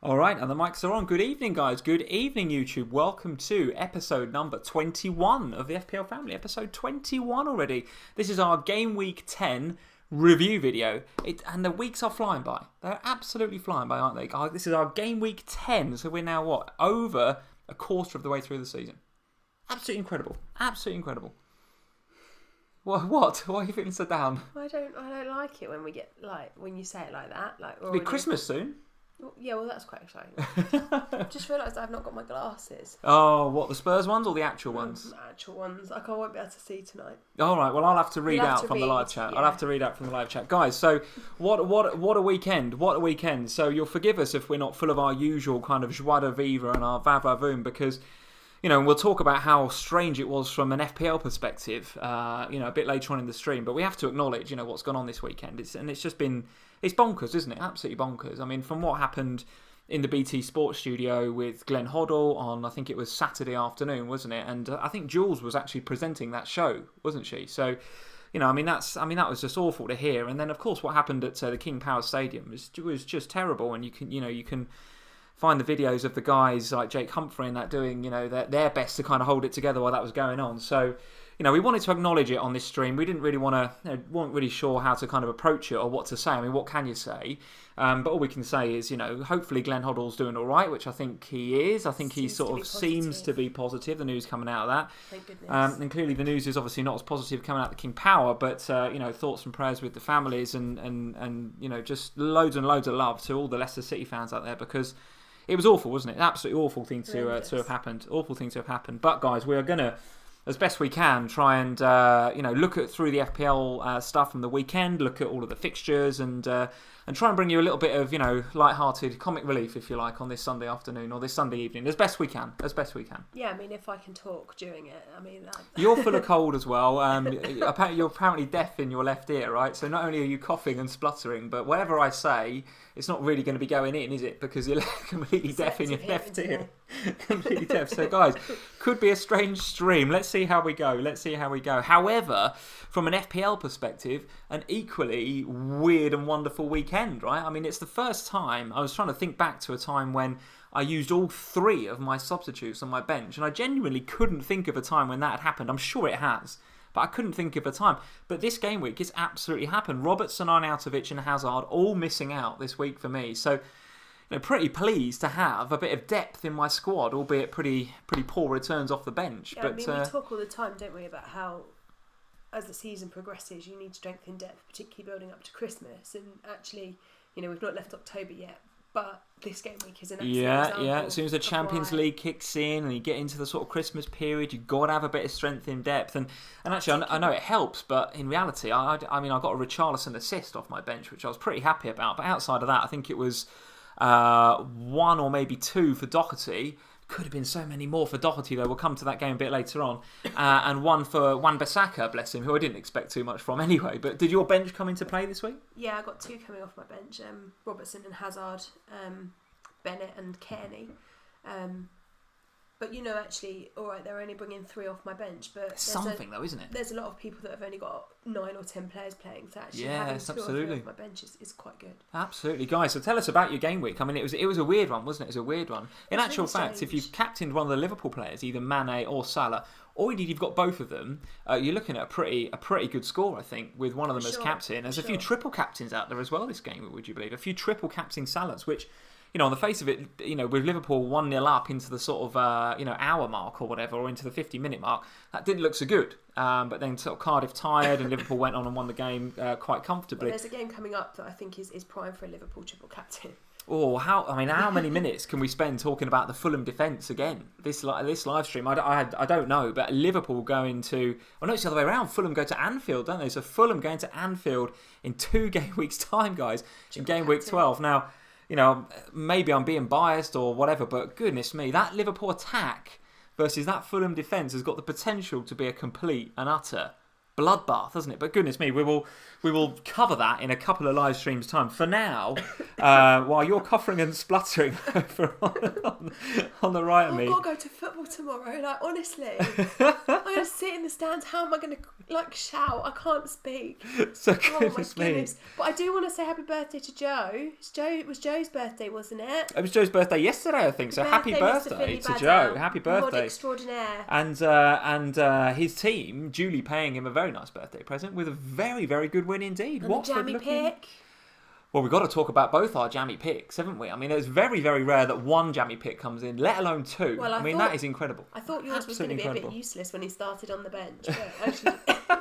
All right, and the mics are on. Good evening, guys. Good evening, YouTube. Welcome to episode number 21 of the FPL Family. Episode 21 already. This is our Game Week 10 review video. And the weeks are flying by. They're absolutely flying by, aren't they? This is our Game Week 10, so we're now, over a quarter of the way through the season. Absolutely incredible. Absolutely incredible. What? Why are you feeling so down? I don't like it when we get, when you say it like that. It'll be Christmas soon. Yeah, well, that's quite exciting. I've just realised I've not got my glasses. Oh, what, the Spurs ones or the actual ones? The actual ones. I won't be able to see tonight. All right, well, I'll have to read out from the live chat. Yeah. I'll have to read out from the live chat. Guys, so what a weekend. What a weekend. So you'll forgive us if we're not full of our usual kind of joie de vivre and our va-va-voom because, we'll talk about how strange it was from an FPL perspective, a bit later on in the stream. But we have to acknowledge, what's gone on this weekend. It's just been... It's bonkers, isn't it? Absolutely bonkers. I mean, from what happened in the BT Sports studio with Glenn Hoddle on, I think it was Saturday afternoon, wasn't it? And I think Jules was actually presenting that show, wasn't she? So, that was just awful to hear. And then, of course, what happened at the King Power Stadium was just terrible. And you can find the videos of the guys like Jake Humphrey and that doing, their best to kind of hold it together while that was going on. So, we wanted to acknowledge it on this stream. We didn't really want to, weren't really sure how to kind of approach it or what to say. I mean, what can you say? But all we can say is, hopefully Glenn Hoddle's doing all right, which I think he is. I think he sort of seems to be positive, the news coming out of that. Thank goodness. And clearly the news is obviously not as positive coming out of the King Power, but, thoughts and prayers with the families and just loads and loads of love to all the Leicester City fans out there because it was awful, wasn't it? An absolutely awful thing to have happened. Awful thing to have happened. But, guys, we are going to, as best we can, try and look at through the FPL stuff from the weekend, look at all of the fixtures, and try and bring you a little bit of light-hearted comic relief, if you like, on this Sunday afternoon or this Sunday evening, as best we can. Yeah, I mean, if I can talk during it, I mean that. You're full of cold as well. You're apparently deaf in your left ear, right? So not only are you coughing and spluttering, but whatever I say, it's not really going to be going in, is it? Because you're completely deaf in your left ear. Completely deaf. So, guys, could be a strange stream. Let's see how we go. However, from an FPL perspective, an equally weird and wonderful weekend, right? I mean, it's the first time, I was trying to think back to a time when I used all three of my substitutes on my bench, and I genuinely couldn't think of a time when that had happened. I'm sure it has, but I couldn't think of a time. But this game week, it's absolutely happened. Robertson, Arnautovic and Hazard all missing out this week for me. So, pretty pleased to have a bit of depth in my squad, albeit pretty poor returns off the bench. Yeah, but we talk all the time, don't we, about how as the season progresses, you need strength in depth, particularly building up to Christmas. And actually, we've not left October yet, but this game week is an excellent example. Yeah. As soon as the Champions League kicks in and you get into the sort of Christmas period, you've got to have a bit of strength in depth. And actually, I know it helps, but in reality, I got a Richarlison assist off my bench, which I was pretty happy about. But outside of that, I think it was one or maybe two for Doherty. Could have been so many more for Doherty, though. We'll come to that game a bit later on. And one for Wan-Bissaka, bless him, who I didn't expect too much from anyway. But did your bench come into play this week? Yeah, I got two coming off my bench. Robertson and Hazard, Bennett and Kearney. But actually, all right, they're only bringing three off my bench, but something though, isn't it? There's a lot of people that have only got 9 or 10 players playing, so actually having two or three off my bench is quite good. Absolutely, guys. So tell us about your game week. I mean, it was a weird one, wasn't it? It was a weird one. In actual fact, if you've captained one of the Liverpool players, either Mané or Salah, or indeed you've got both of them, you're looking at a pretty good score, I think, with one of them as captain. There's a few triple captains out there as well this game, would you believe? A few triple captain Salahs, which, on the face of it, with Liverpool 1-0 up into the sort of, hour mark or whatever, or into the 50-minute mark, that didn't look so good. But then sort of Cardiff tired and Liverpool went on and won the game quite comfortably. Well, there's a game coming up that I think is prime for a Liverpool triple captain. Oh, how many minutes can we spend talking about the Fulham defence again? This live stream, I don't know, but Liverpool going to... Oh, no, it's the other way around. Fulham go to Anfield, don't they? So Fulham going to Anfield in 2 game weeks' time, guys, in game week 12. Now, maybe I'm being biased or whatever, but goodness me, that Liverpool attack versus that Fulham defence has got the potential to be a complete and utter bloodbath, hasn't it? But goodness me, we will cover that in a couple of live streams' time. For now, while you're coughing and spluttering over on the right of me, I've got to go to football tomorrow. Like honestly, I'm gonna sit in the stands. How am I gonna shout? I can't speak. So Oh my goodness! But I do want to say happy birthday to Joe. It was Joe's birthday, wasn't it? It was Joe's birthday yesterday, I think. So happy birthday to Joe. Happy birthday. Mod extraordinaire. And his team duly paying him a very nice birthday present with a very, very good win indeed. And Watford jammy pick. Well, we've got to talk about both our jammy picks, haven't we? I mean, it's very, very rare that one jammy pick comes in, let alone two. Well, that is incredible. I thought yours was going to be a bit useless when he started on the bench, but actually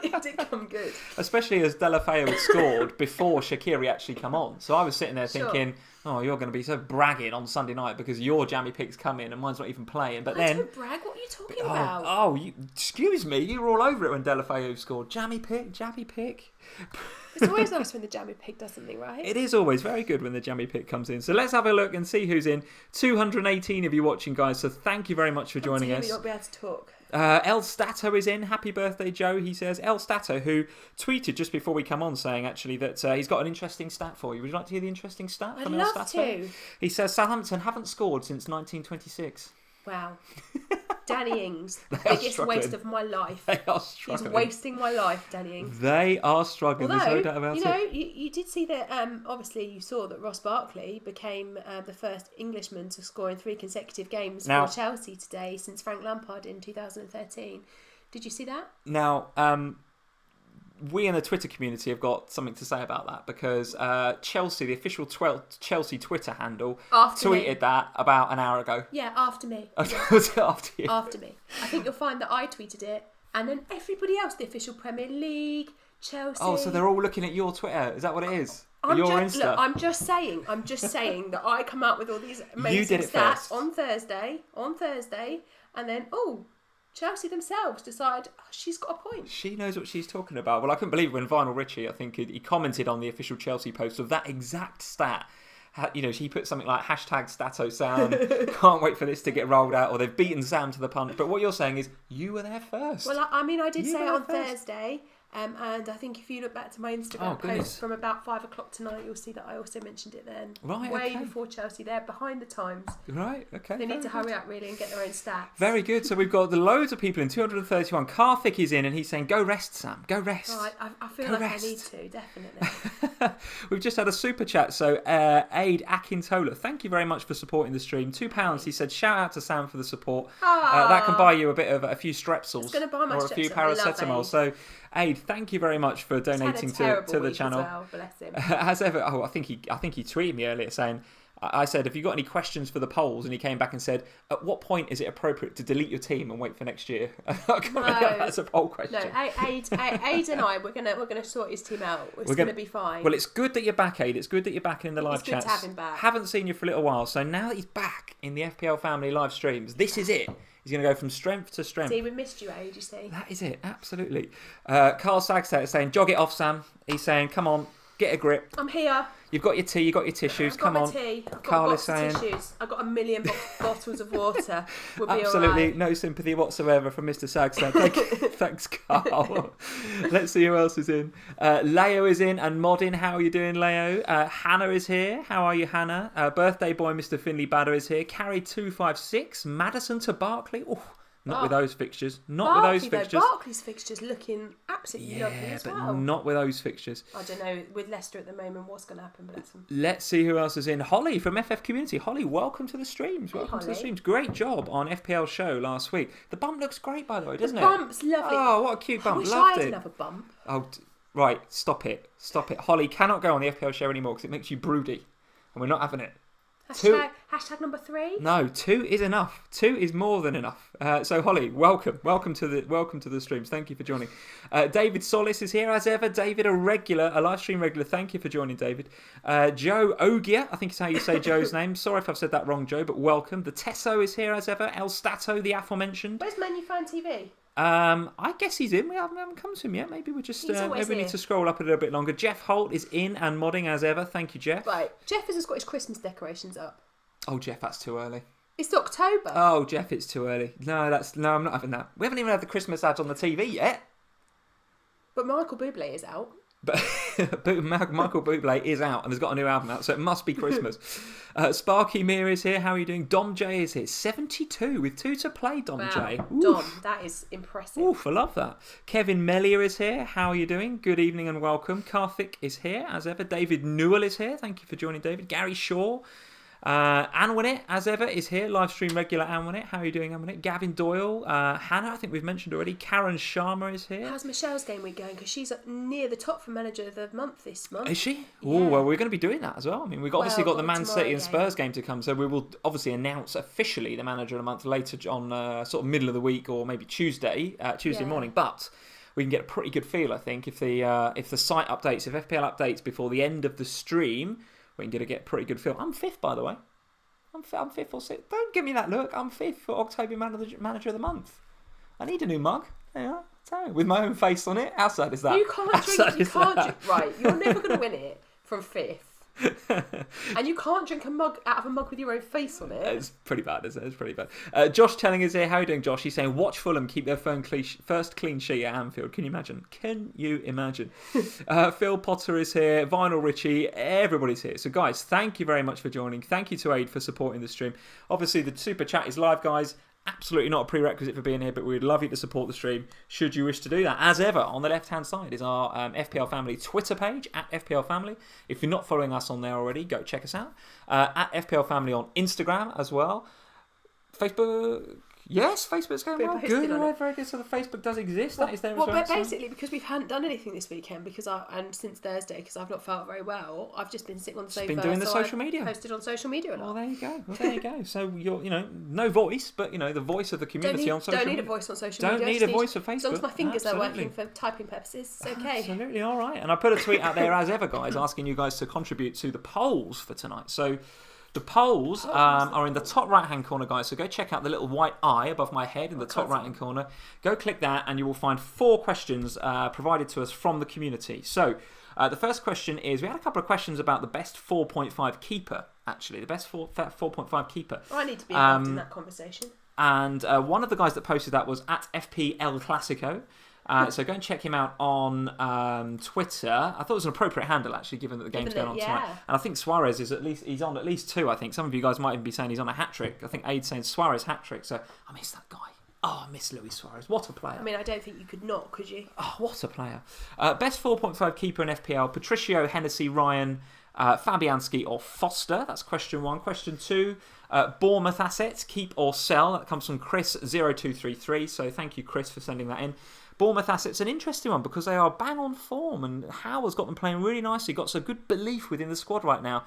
it did come good. Especially as Deulofeu had scored before Shaqiri actually come on. So I was sitting there thinking, oh, you're going to be so bragging on Sunday night because your jammy picks come in and mine's not even playing. But then, don't brag. What are you talking about? Excuse me. You were all over it when Deulofeu scored. Jammy pick. It's always nice when the jammy pick does something, right? It is always very good when the jammy pick comes in. So let's have a look and see who's in. 218 of you watching, guys. So thank you very much for joining us. Not be able to talk. El Stato is in. Happy birthday, Joe, he says. El Stato, who tweeted just before we come on saying, actually, that he's got an interesting stat for you. Would you like to hear the interesting stat from El Stato? I'd love to. He says Southampton haven't scored since 1926. Wow. Danny Ings, the biggest waste of my life. They are struggling. He's wasting my life, Danny Ings. They are struggling. There's no doubt about it. You did see that, obviously you saw that Ross Barkley became the first Englishman to score in 3 consecutive games for Chelsea today since Frank Lampard in 2013. Did you see that? Now, we in the Twitter community have got something to say about that because Chelsea, the official Chelsea Twitter handle, tweeted that about an hour ago. Yeah, after me. Was it after you? After me. I think you'll find that I tweeted it and then everybody else, the official Premier League, Chelsea. Oh, so they're all looking at your Twitter. Is that what it is? Insta? Look, I'm just saying that I come out with all these amazing stats on Thursday, and then, Chelsea themselves decide she's got a point. She knows what she's talking about. Well, I couldn't believe when Vinyl Richie, I think, he commented on the official Chelsea post of that exact stat. He put something like #StatoSam, can't wait for this to get rolled out, or they've beaten Sam to the punch. But what you're saying is you were there first. Well, I did say it on Thursday. And I think if you look back to my Instagram post from about 5 o'clock tonight, you'll see that I also mentioned it then. Right, Way before Chelsea. They're behind the times. Right, okay. They need to hurry up, really, and get their own stats. Very good. So we've got loads of people in. 231. Karthik is in, and he's saying, go rest, Sam. Go rest. Right, I feel like I need to, definitely. We've just had a super chat. So Aid Akintola, thank you very much for supporting the stream. £2. He said, shout out to Sam for the support. That can buy you a few strepsils or a few paracetamol. So Aid, thank you very much for donating to the channel. Well, bless him. As ever, I think he tweeted me earlier saying, I said, have you got any questions for the polls? And he came back and said, at what point is it appropriate to delete your team and wait for next year? That's a poll question. No, Aid and I, we're gonna sort his team out. It's gonna be fine. Well, it's good that you're back, Aid. It's good that you're back in the live chats. It's good to have him back. Haven't seen you for a little while, so now that he's back in the FPL Family live streams, this is it. He's going to go from strength to strength. See, we missed you, Aid, you see. That is it, absolutely. Carl Sagstadt is saying, jog it off, Sam. He's saying, come on, get a grip. I'm here. You've got your tea, you've got your tissues, come on. I've got my tea, I've got a box of tissues, I've got a million bottles of water. We'll be absolutely right. No sympathy whatsoever from Mr. Sagstadt. Thanks, Carl. Let's see who else is in. Leo is in and Modin. How are you doing, Leo? Hannah is here. How are you, Hannah? Birthday boy Mr. Finley Badder is here. Carry 256. Madison to Barkley. Not with those fixtures. Barkley's fixtures looking absolutely lovely as well. Yeah, but not with those fixtures. I don't know, with Leicester at the moment, what's going to happen, bless them. Let's see who else is in. Holly from FF Community. Holly, welcome to the streams. Welcome to the streams. Great job on FPL show last week. The bump looks great, by the way, doesn't it? The bump's lovely. Oh, what a cute bump. I wish Loved I had it. another bump. Oh, right. Stop it. Holly cannot go on the FPL show anymore because it makes you broody. And we're not having it. Hashtag number 3. No, 2 is enough. 2 is more than enough. So Holly, welcome to the streams. Thank you for joining. David Solis is here as ever. David, a live stream regular. Thank you for joining, David. Joe Ogia, I think is how you say Joe's name. Sorry if I've said that wrong, Joe, but welcome. The Tesso is here as ever. El Stato, the aforementioned. Where's Menu Fan TV? I guess he's in. We haven't come to him yet. Maybe we're just maybe we need to scroll up a little bit longer. Jeff Holt is in and modding as ever. Thank you, Jeff. Right, Jeff has just got his Christmas decorations up. Oh, Jeff, that's too early. It's October. Oh, Jeff, it's too early. No, I'm not having that. We haven't even had the Christmas ads on the TV yet. But Michael Bublé is out. But Michael Bublé is out and has got a new album out, so it must be Christmas. Sparky Mir is here. How are you doing? Dom J is here. 72 with 2 to play, Dom J. Oof. Dom, that is impressive. Oof, I love that. Kevin Mellier is here. How are you doing? Good evening and welcome. Karthik is here, as ever. David Newell is here. Thank you for joining, David. Gary Shaw. Anwanit, as ever, is here. Live stream regular Anwanit. How are you doing, Anwanit? Gavin Doyle. Hannah, I think we've mentioned already. Karen Sharma is here. How's Michelle's game week going? Because she's near the top for manager of the month this month. Is she? Yeah. Oh, well, we're going to be doing that as well. I mean, we've obviously got the Man City and Spurs game to come, so we will obviously announce officially the manager of the month later on sort of middle of the week or maybe Tuesday morning. But we can get a pretty good feel, I think, if the site updates, if FPL updates before the end of the stream. We can get a pretty good feel. I'm 5th, by the way. I'm 5th or 6th. Don't give me that look. I'm 5th for October Manager of the Month. I need a new mug. There you are. So, with my own face on it. How sad is that? You can't drink. Right, you're never going to win it from 5th. And you can't drink a mug out of a mug with your own face on it. It's pretty bad, isn't it? It's pretty bad. Josh Telling is here. How are you doing, Josh? He's saying, watch Fulham keep their first clean sheet at Anfield. Can you imagine? Phil Potter is here. Vinyl Richie. Everybody's here. So, guys, thank you very much for joining. Thank you to Aid for supporting the stream. Obviously, the super chat is live, guys. Absolutely not a prerequisite for being here, but we'd love you to support the stream should you wish to do that. As ever, on the left-hand side is our FPL Family Twitter page, at FPL Family. If you're not following us on there already, go check us out. At FPL Family on Instagram as well. Facebook... Yes, Facebook's going well. Good, right, very good. So the Facebook does exist. That is there as well. Well, basically, because we hadn't done anything this weekend, and since Thursday, because I've not felt very well, I've just been sitting on the sofa. Been doing the social media. Posted on social media a lot. Well, there you go. So you're, no voice, but the voice of the community on social media. Don't need a voice on social media. Don't need a voice for Facebook. As long as my fingers are working for typing purposes, it's okay. Absolutely, all right. And I put a tweet out there as ever, guys, asking you guys to contribute to the polls for tonight. So. The polls are in the top right-hand corner, guys. So go check out the little white eye above my head in the top right-hand corner. Go click that and you will find 4 questions provided to us from the community. So the first question is, we had a couple of questions about the best 4.5 keeper, actually. The best 4.5 keeper. I need to be involved in that conversation. And one of the guys that posted that was at FPL Classico. So go and check him out on Twitter. I thought it was an appropriate handle, actually, given that the game's going on tonight. And I think Suarez is he's on at least 2, I think. Some of you guys might even be saying he's on a hat-trick. I think Aid's saying Suarez hat-trick. So I miss that guy. Oh, I miss Luis Suarez. What a player. I mean, I don't think you could not, could you? Oh, what a player. Best 4.5 keeper in FPL, Patricio, Hennessy, Ryan, Fabianski or Foster. That's question 1. Question 2, Bournemouth assets, keep or sell. That comes from Chris0233. So thank you, Chris, for sending that in. Bournemouth assets, an interesting one because they are bang on form and Howe has got them playing really nicely, got some good belief within the squad right now,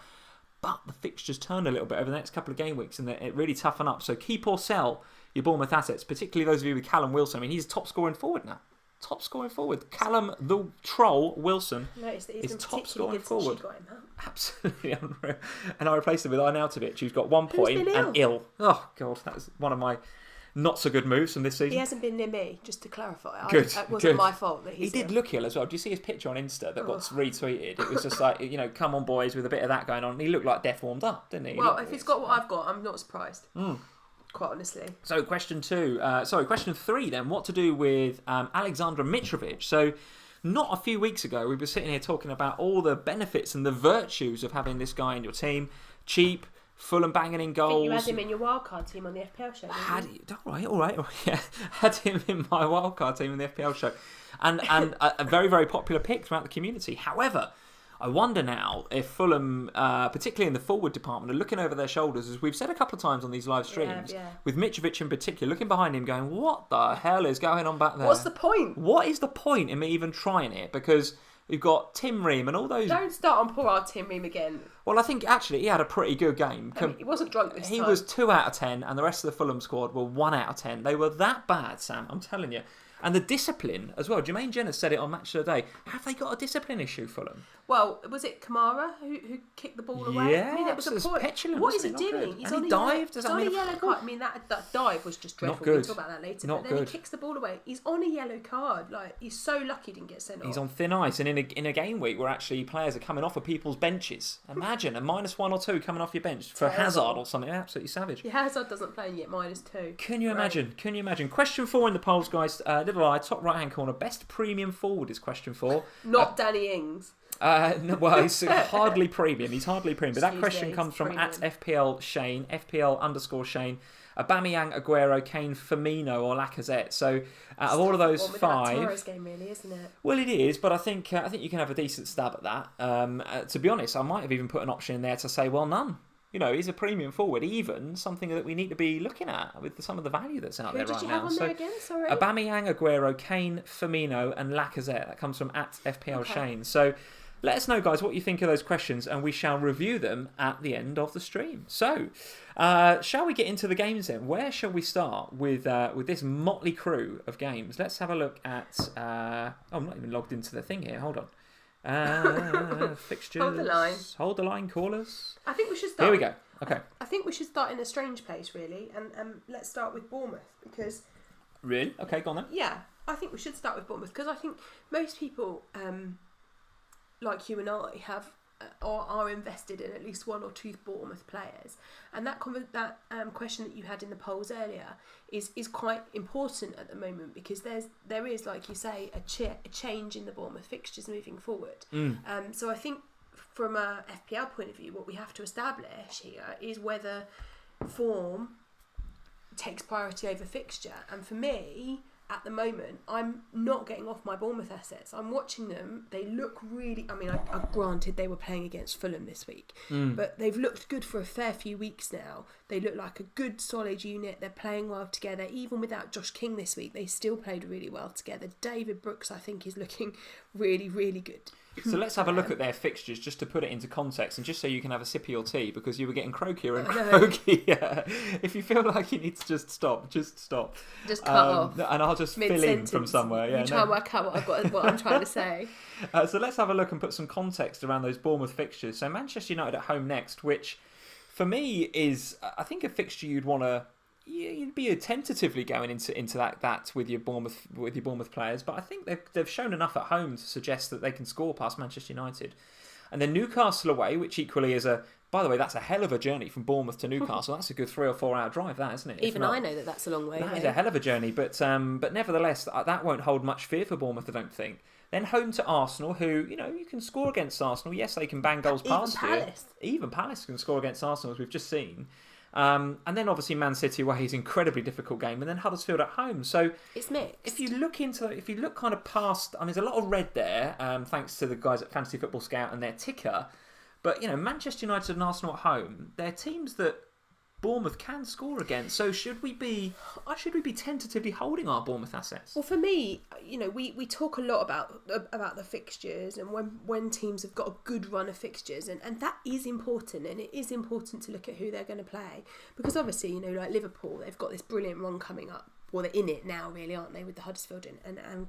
but the fixtures turn a little bit over the next couple of game weeks and it really toughen up. So keep or sell your Bournemouth assets, particularly those of you with Callum Wilson. I mean, he's top scoring forward now. Top scoring forward. Callum the Troll Wilson is top scoring forward. Absolutely unreal. And I replaced him with Arnautovic, who's got 1 point and ill. Oh, God, that was one of my not so good moves from this season. He hasn't been near me, just to clarify. Good. It wasn't my fault that he did look ill as well. Do you see his picture on Insta that got retweeted? It was just like, come on, boys, with a bit of that going on. He looked like death warmed up, didn't he? Well, if he's got what I've got, I'm not surprised. Quite honestly. So question 3 then. What to do with Alexander Mitrovic? So not a few weeks ago, we were sitting here talking about all the benefits and the virtues of having this guy in your team. Cheap, Fulham banging in goals. I think you had him in your wildcard team on the FPL show, All right. Yeah, had him in my wildcard team in the FPL show. And a very, very popular pick throughout the community. However, I wonder now if Fulham, particularly in the forward department, are looking over their shoulders, as we've said a couple of times on these live streams, with Mitrovic in particular, looking behind him going, what the hell is going on back there? What's the point? What is the point in me even trying it? Because we've got Tim Ream and all those... Don't start on poor old Tim Ream again. Well, I think actually he had a pretty good game. He wasn't drunk this time. He was 2 out of 10 and the rest of the Fulham squad were 1 out of 10. They were that bad, Sam, I'm telling you. And the discipline as well. Jermaine Jenner said it on Match of the Day. Have they got a discipline issue, Fulham? Well, was it Kamara who kicked the ball away? Yeah, I mean, it was a point. Petulant, what is he doing? He's on he dived. He's on a yellow card. I mean, that dive was just dreadful. We'll talk about that later. But then he kicks the ball away. He's on a yellow card. Like, he's so lucky he didn't get sent off. He's on thin ice. And in a game week where actually players are coming off of people's benches. Imagine a -1 or 2 coming off your bench for Hazard or something. Absolutely savage. Yeah, Hazard doesn't play and yet -2. Can you imagine? Question 4 in the polls, guys. little eye, top right-hand corner. Best premium forward is question 4. Not Danny Ings. No, well, he's hardly premium. He's hardly premium. But that question comes from premium. at FPL Shane, FPL_Shane. Aubameyang, Aguero, Kane, Firmino, or Lacazette. So out of all of those 5, Torres game, really, isn't it? Well, it is, but I think you can have a decent stab at that. To be honest, I might have even put an option in there to say, well, none. You know, he's a premium forward, even something that we need to be looking at with some of the value that's out there right now. Who did you have on there again? Sorry. Aubameyang, Aguero, Kane, Firmino, and Lacazette. That comes from at FPL Shane. So let us know, guys, what you think of those questions, and we shall review them at the end of the stream. So, shall we get into the games then? Where shall we start with this motley crew of games? Let's have a look at... I'm not even logged into the thing here. Hold on. Fixtures. Hold the line, callers. I think we should start. Here we go. Okay. I think we should start in a strange place, really, and let's start with Bournemouth because. Really? Okay, go on then. Yeah, I think we should start with Bournemouth because I think most people, like you and I, have or are invested in at least 1 or 2 Bournemouth players, and that question that you had in the polls earlier is quite important at the moment because there is, like you say, a change in the Bournemouth fixtures moving forward. So I think from a FPL point of view, what we have to establish here is whether form takes priority over fixture, and for me, at the moment, I'm not getting off my Bournemouth assets. I'm watching them. They look really... I mean, I granted they were playing against Fulham this week, but they've looked good for a fair few weeks now. They look like a good, solid unit. They're playing well together. Even without Josh King this week, they still played really well together. David Brooks, I think, is looking really, really good. So let's have a look at their fixtures just to put it into context and just so you can have a sip of your tea because you were getting croakier and croakier. If you feel like you need to just stop. Just cut off. And I'll just fill in from somewhere. Yeah, you try and work out what I'm trying to say. So let's have a look and put some context around those Bournemouth fixtures. So Manchester United at home next, which for me is, I think, a fixture you'd want to... You'd be tentatively going into that with your Bournemouth players, but I think they've shown enough at home to suggest that they can score past Manchester United. And then Newcastle away, which equally is by the way, that's a hell of a journey from Bournemouth to Newcastle. That's a good 3 or 4 hour drive, that, isn't it? Even I know that's a long way. That is a hell of a journey, but nevertheless, that won't hold much fear for Bournemouth, I don't think. Then home to Arsenal, who, you can score against Arsenal. Yes, they can bang goals past you. Even Palace can score against Arsenal, as we've just seen. And then obviously Man City away is an incredibly difficult game, and then Huddersfield at home. So it's mixed. If you look kind of past, and there's a lot of red there, thanks to the guys at Fantasy Football Scout and their ticker. But Manchester United and Arsenal at home, they're teams that Bournemouth can score against. So should we be tentatively holding our Bournemouth assets? Well, for me, we talk a lot about the fixtures and when teams have got a good run of fixtures, and that is important, and it is important to look at who they're going to play because obviously, like Liverpool, they've got this brilliant run coming up. Well, they're in it now, really, aren't they, with the Huddersfield and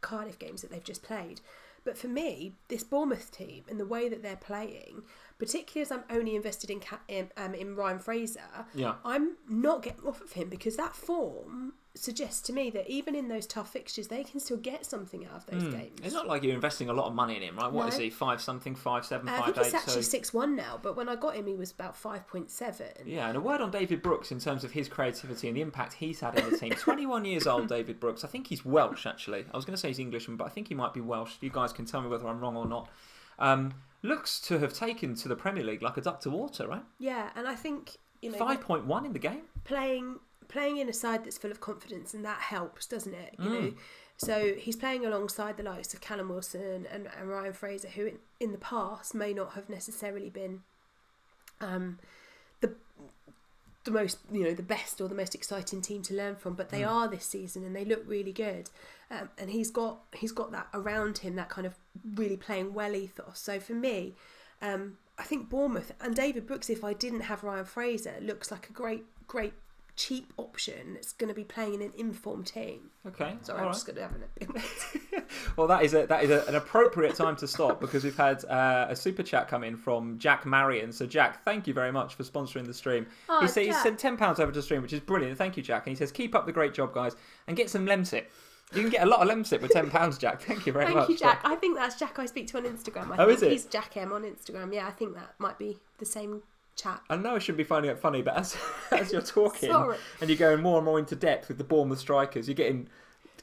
Cardiff games that they've just played. But for me, this Bournemouth team and the way that they're playing, particularly as I'm only invested in Ryan Fraser, I'm not getting off of him because that form suggests to me that even in those tough fixtures, they can still get something out of those games. It's not like you're investing a lot of money in him, right? What is he? 5-something, 5.7, 5.8? I think he's actually 6-1 now, but when I got him, he was about 5.7. Yeah, and a word on David Brooks in terms of his creativity and the impact he's had in the team. 21 years old, David Brooks. I think he's Welsh, actually. I was going to say he's Englishman, but I think he might be Welsh. You guys can tell me whether I'm wrong or not. Looks to have taken to the Premier League like a duck to water, right? Yeah, and I think 5.1 in the game. Playing in a side that's full of confidence, and that helps, doesn't it? You know, so he's playing alongside the likes of Callum Wilson and Ryan Fraser, who in the past may not have necessarily been the most, the best or the most exciting team to learn from, but they are this season, and they look really good. And he's got that around him, that kind of really playing well ethos. So for me, I think Bournemouth and David Brooks, if I didn't have Ryan Fraser, looks like a great cheap option that's going to be playing in an informed team. Okay, sorry, I'm just going to have a Well, that is an appropriate time to stop because we've had a super chat come in from Jack Marion. So Jack, thank you very much for sponsoring the stream. He sent £10 over to the stream, which is brilliant. Thank you, Jack. And he says, keep up the great job, guys, and get some Lemsip. You can get a lot of Lemsip with £10, Jack. Thank you very much. Thank you, Jack. I think that's Jack I speak to on Instagram. I think is it? He's Jack M on Instagram. Yeah, I think that might be the same chat. I know I shouldn't be finding it funny, but as you're talking Sorry. and you're going more and more into depth with the Bournemouth strikers, you're getting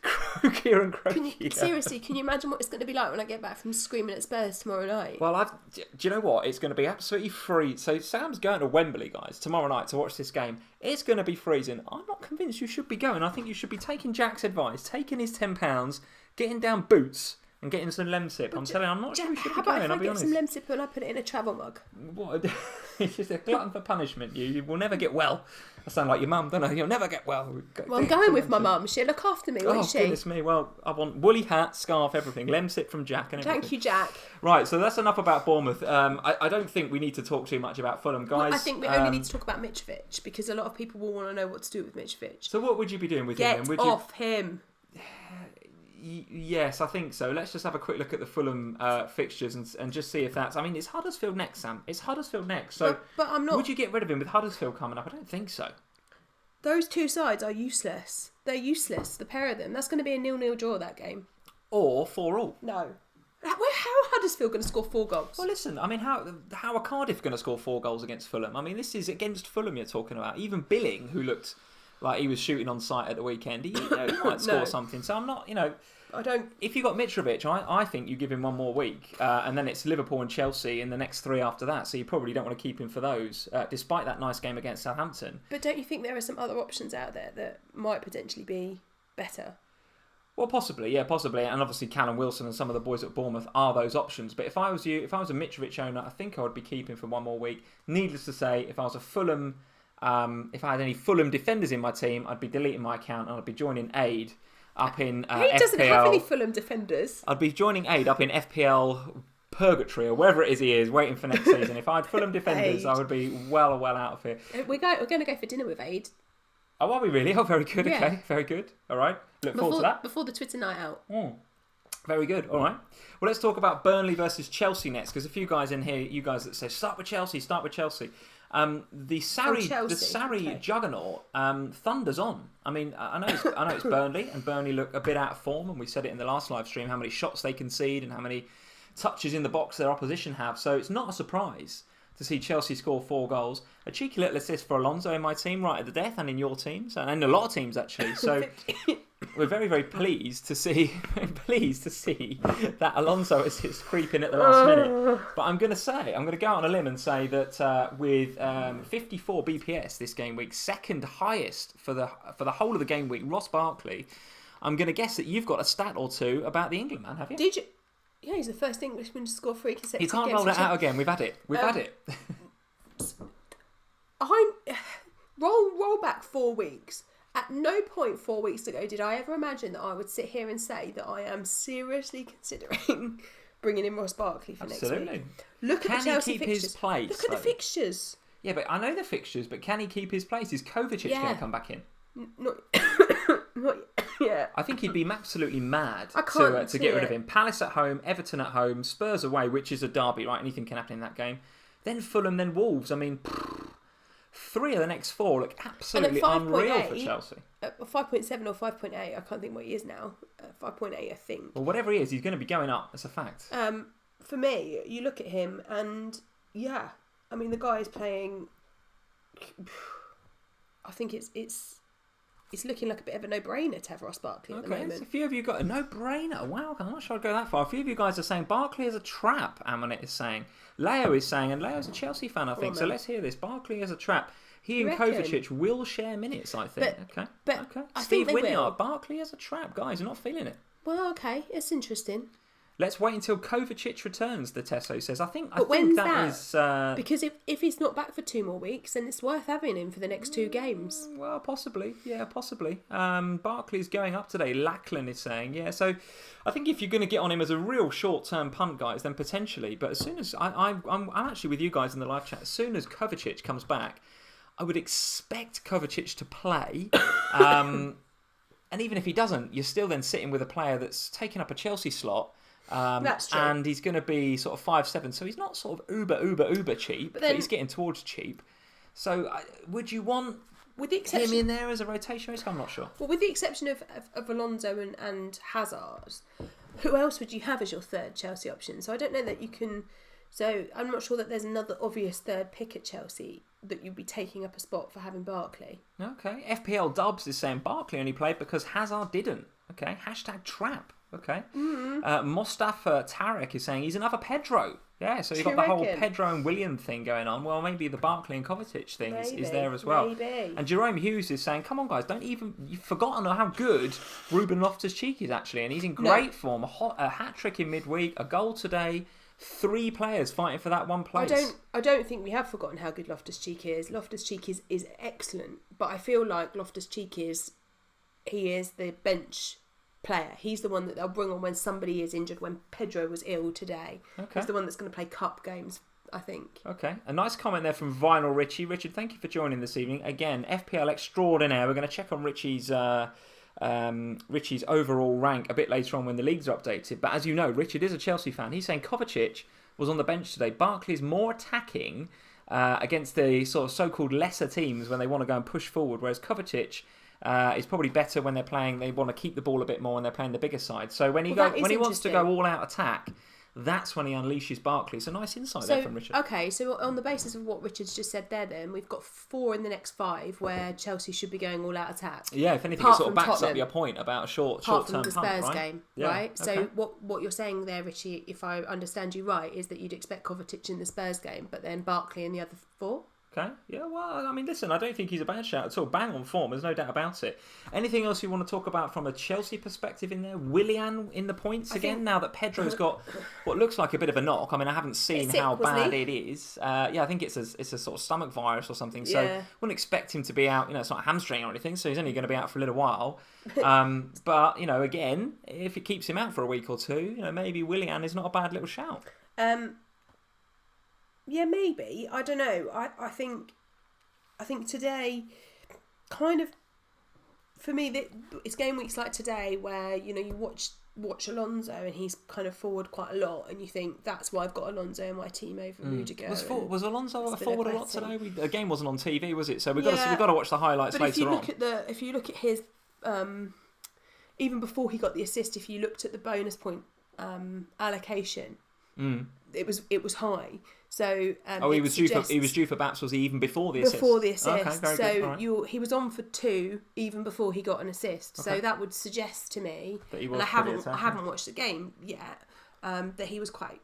Croakier and croakier. Seriously, can you imagine what it's going to be like when I get back from screaming at Spurs tomorrow night? Well, do you know what? It's going to be absolutely free. So Sam's going to Wembley, guys, tomorrow night to watch this game. It's going to be freezing. I'm not convinced you should be going. I think you should be taking Jack's advice, taking his £10, getting down boots, and getting some Lemsip. I'm not sure you should be going, I'll be honest. How about if I get some Lemsip and I put it in a travel mug? What? It's just a glutton for punishment. You will never get well. I sound like your mum, don't I? You'll never get well. Well, I'm going with my mum. She'll look after me, won't she? Oh, goodness me. Well, I want woolly hat, scarf, everything. Lemsip from Jack and everything. Thank you, Jack. Right, so that's enough about Bournemouth. I don't think we need to talk too much about Fulham, guys. Well, I think we only need to talk about Mitrovic because a lot of people will want to know what to do with Mitrovic. So what would you be doing with him? Get off him. Yes, I think so. Let's just have a quick look at the Fulham fixtures and just see if that's... I mean, it's Huddersfield next, Sam. It's Huddersfield next. So but I'm not... Would you get rid of him with Huddersfield coming up? I don't think so. Those two sides are useless. They're useless, the pair of them. That's going to be a 0-0 draw, that game. Or 4-4. No. How are Huddersfield going to score 4 goals? Well, listen, I mean, how are Cardiff going to score 4 goals against Fulham? I mean, this is against Fulham you're talking about. Even Billing, who looked like he was shooting on sight at the weekend, he might score something. So I'm not, I don't. If you got Mitrovic, I think you give him one more week, and then it's Liverpool and Chelsea in the next 3 after that. So you probably don't want to keep him for those, despite that nice game against Southampton. But don't you think there are some other options out there that might potentially be better? Well, possibly, yeah, possibly, and obviously Callum Wilson and some of the boys at Bournemouth are those options. But if I was you, if I was a Mitrovic owner, I think I would be keeping for one more week. Needless to say, if I was a Fulham, if I had any Fulham defenders in my team, I'd be deleting my account and I'd be joining Aid up in FPL. He doesn't have any Fulham defenders. I'd be joining Aid up in FPL Purgatory or wherever it is he is, waiting for next season. If I had Fulham defenders, I would be well out of here. We're going to go for dinner with Aid. Oh, are we really? Oh, very good. Yeah. Okay, very good. All right. Look forward to that. Before the Twitter night out. Very good. All right. Well, let's talk about Burnley versus Chelsea next, because a few guys in here, you guys that say, start with Chelsea. The Sarri juggernaut thunders on. I mean, I know it's Burnley, and Burnley look a bit out of form, and we said it in the last live stream, how many shots they concede and how many touches in the box their opposition have. So it's not a surprise to see Chelsea score 4 goals. A cheeky little assist for Alonso in my team right at the death, and in your teams, and in a lot of teams actually. So we're very, very pleased to see that Alonso is creeping at the last minute. But I'm going to go out on a limb and say that with 54 BPS this game week, second highest for the whole of the game week, Ross Barkley. I'm going to guess that you've got a stat or two about the England man, have you? Did you? Yeah, he's the first Englishman to score 3 consecutive games. You can't roll it out again. We've had it. Roll back 4 weeks. At no point 4 weeks ago did I ever imagine that I would sit here and say that I am seriously considering bringing in Ross Barkley for next week. Look at the Chelsea fixtures. His place? Look at the fixtures. Yeah, but I know the fixtures, but can he keep his place? Is Kovacic going to come back in? Not yet. I think he'd be absolutely mad to get rid of him. Palace at home, Everton at home, Spurs away, which is a derby, right? Anything can happen in that game. Then Fulham, then Wolves. I mean, 3 of the next 4 look absolutely unreal for Chelsea. 5.7 or 5.8, I can't think what he is now. 5.8, I think. Well, whatever he is, he's going to be going up. That's a fact. For me, you look at him and, yeah, I mean, the guy is playing... I think it's looking like a bit of a no-brainer to have Ross Barkley at the moment. So a few of you got a no-brainer. Wow, I'm not sure I'd go that far. A few of you guys are saying Barkley is a trap, Amonet is saying. Leo is saying, and Leo's a Chelsea fan, I think. So let's hear this. Barkley is a trap. He and Kovacic will share minutes, I think. Okay. Steve Wynyard, Barkley is a trap. Guys, you're not feeling it. Well, okay. It's interesting. Let's wait until Kovacic returns, the Tesso says. I think when's that is... Because if he's not back for 2 more weeks, then it's worth having him for the next 2 games. Well, possibly. Yeah, possibly. Barkley's going up today, Lachlan is saying. Yeah, so I think if you're going to get on him as a real short-term punt, guys, then potentially. But as soon as... I'm actually with you guys in the live chat. As soon as Kovacic comes back, I would expect Kovacic to play. And even if he doesn't, you're still then sitting with a player that's taken up a Chelsea slot. That's true. And he's going to be sort of 5'7", so he's not sort of uber cheap, but he's getting towards cheap. So would you want him in there as a rotation risk? I'm not sure. Well, with the exception of Alonso and Hazard, who else would you have as your third Chelsea option? So I don't know that you can... So I'm not sure that there's another obvious third pick at Chelsea that you'd be taking up a spot for having Barkley. Okay. FPL Dubs is saying Barkley only played because Hazard didn't. Okay. Hashtag trap. Okay. Mostafa Tarek is saying he's another Pedro. Yeah, so you've got the whole Pedro and William thing going on. Well, maybe the Barkley and Kovacic thing is there as well. Maybe. And Jerome Hughes is saying, come on, guys, you've forgotten how good Ruben Loftus-Cheek is actually. And he's in great form. A hat-trick in midweek, a goal today, 3 players fighting for that one place. I don't think we have forgotten how good Loftus-Cheek is. Loftus-Cheek is excellent. But I feel like Loftus-Cheek is the bench player. He's the one that they'll bring on when somebody is injured. When Pedro was ill today, he's the one that's going to play cup games, I think. Okay, a nice comment there from Vinyl Richie. Richard, thank you for joining this evening. Again, FPL extraordinaire. We're going to check on Richie's overall rank a bit later on when the leagues are updated. But as you know, Richard is a Chelsea fan. He's saying Kovacic was on the bench today. Barkley's more attacking against the sort of so-called lesser teams when they want to go and push forward, whereas Kovacic is probably better when they're playing. They want to keep the ball a bit more when they're playing the bigger side. So when he wants to go all out attack, that's when he unleashes Barkley. It's a nice insight there from Richard. Okay, so on the basis of what Richard's just said there, then we've got 4 in the next 5 where Chelsea should be going all out attack. Yeah, if anything, it sort of backs up your point about a short-term from the Spurs punt, game, yeah, right? Okay. So what you're saying there, Richie, if I understand you right, is that you'd expect Kovacic in the Spurs game, but then Barkley in the other 4. Okay, yeah, well, I mean, listen, I don't think he's a bad shout at all. Bang on form, there's no doubt about it. Anything else you want to talk about from a Chelsea perspective in there? Willian in the points again, now that Pedro's got what looks like a bit of a knock. I mean, I haven't seen how bad it is. Yeah, I think it's a sort of stomach virus or something, so wouldn't expect him to be out, it's not a hamstring or anything, so he's only going to be out for a little while. But, again, if it keeps him out for a week or two, maybe Willian is not a bad little shout. Yeah, maybe. I don't know. I think today, kind of, for me, it's game weeks like today where you watch Alonso and he's kind of forward quite a lot, and you think that's why I've got Alonso in my team over Rudiger. Was Alonso forward a lot today? The game wasn't on TV, was it? So we've got to watch the highlights later on. If you look at his, even before he got the assist, if you looked at the bonus point allocation, it was high. So he was due for Baps, was he, even before the assist? Before the assist. Okay, very good. Right. He was on for 2 even before he got an assist. Okay. So that would suggest to me, that he was, and I haven't watched the game yet, that he was quite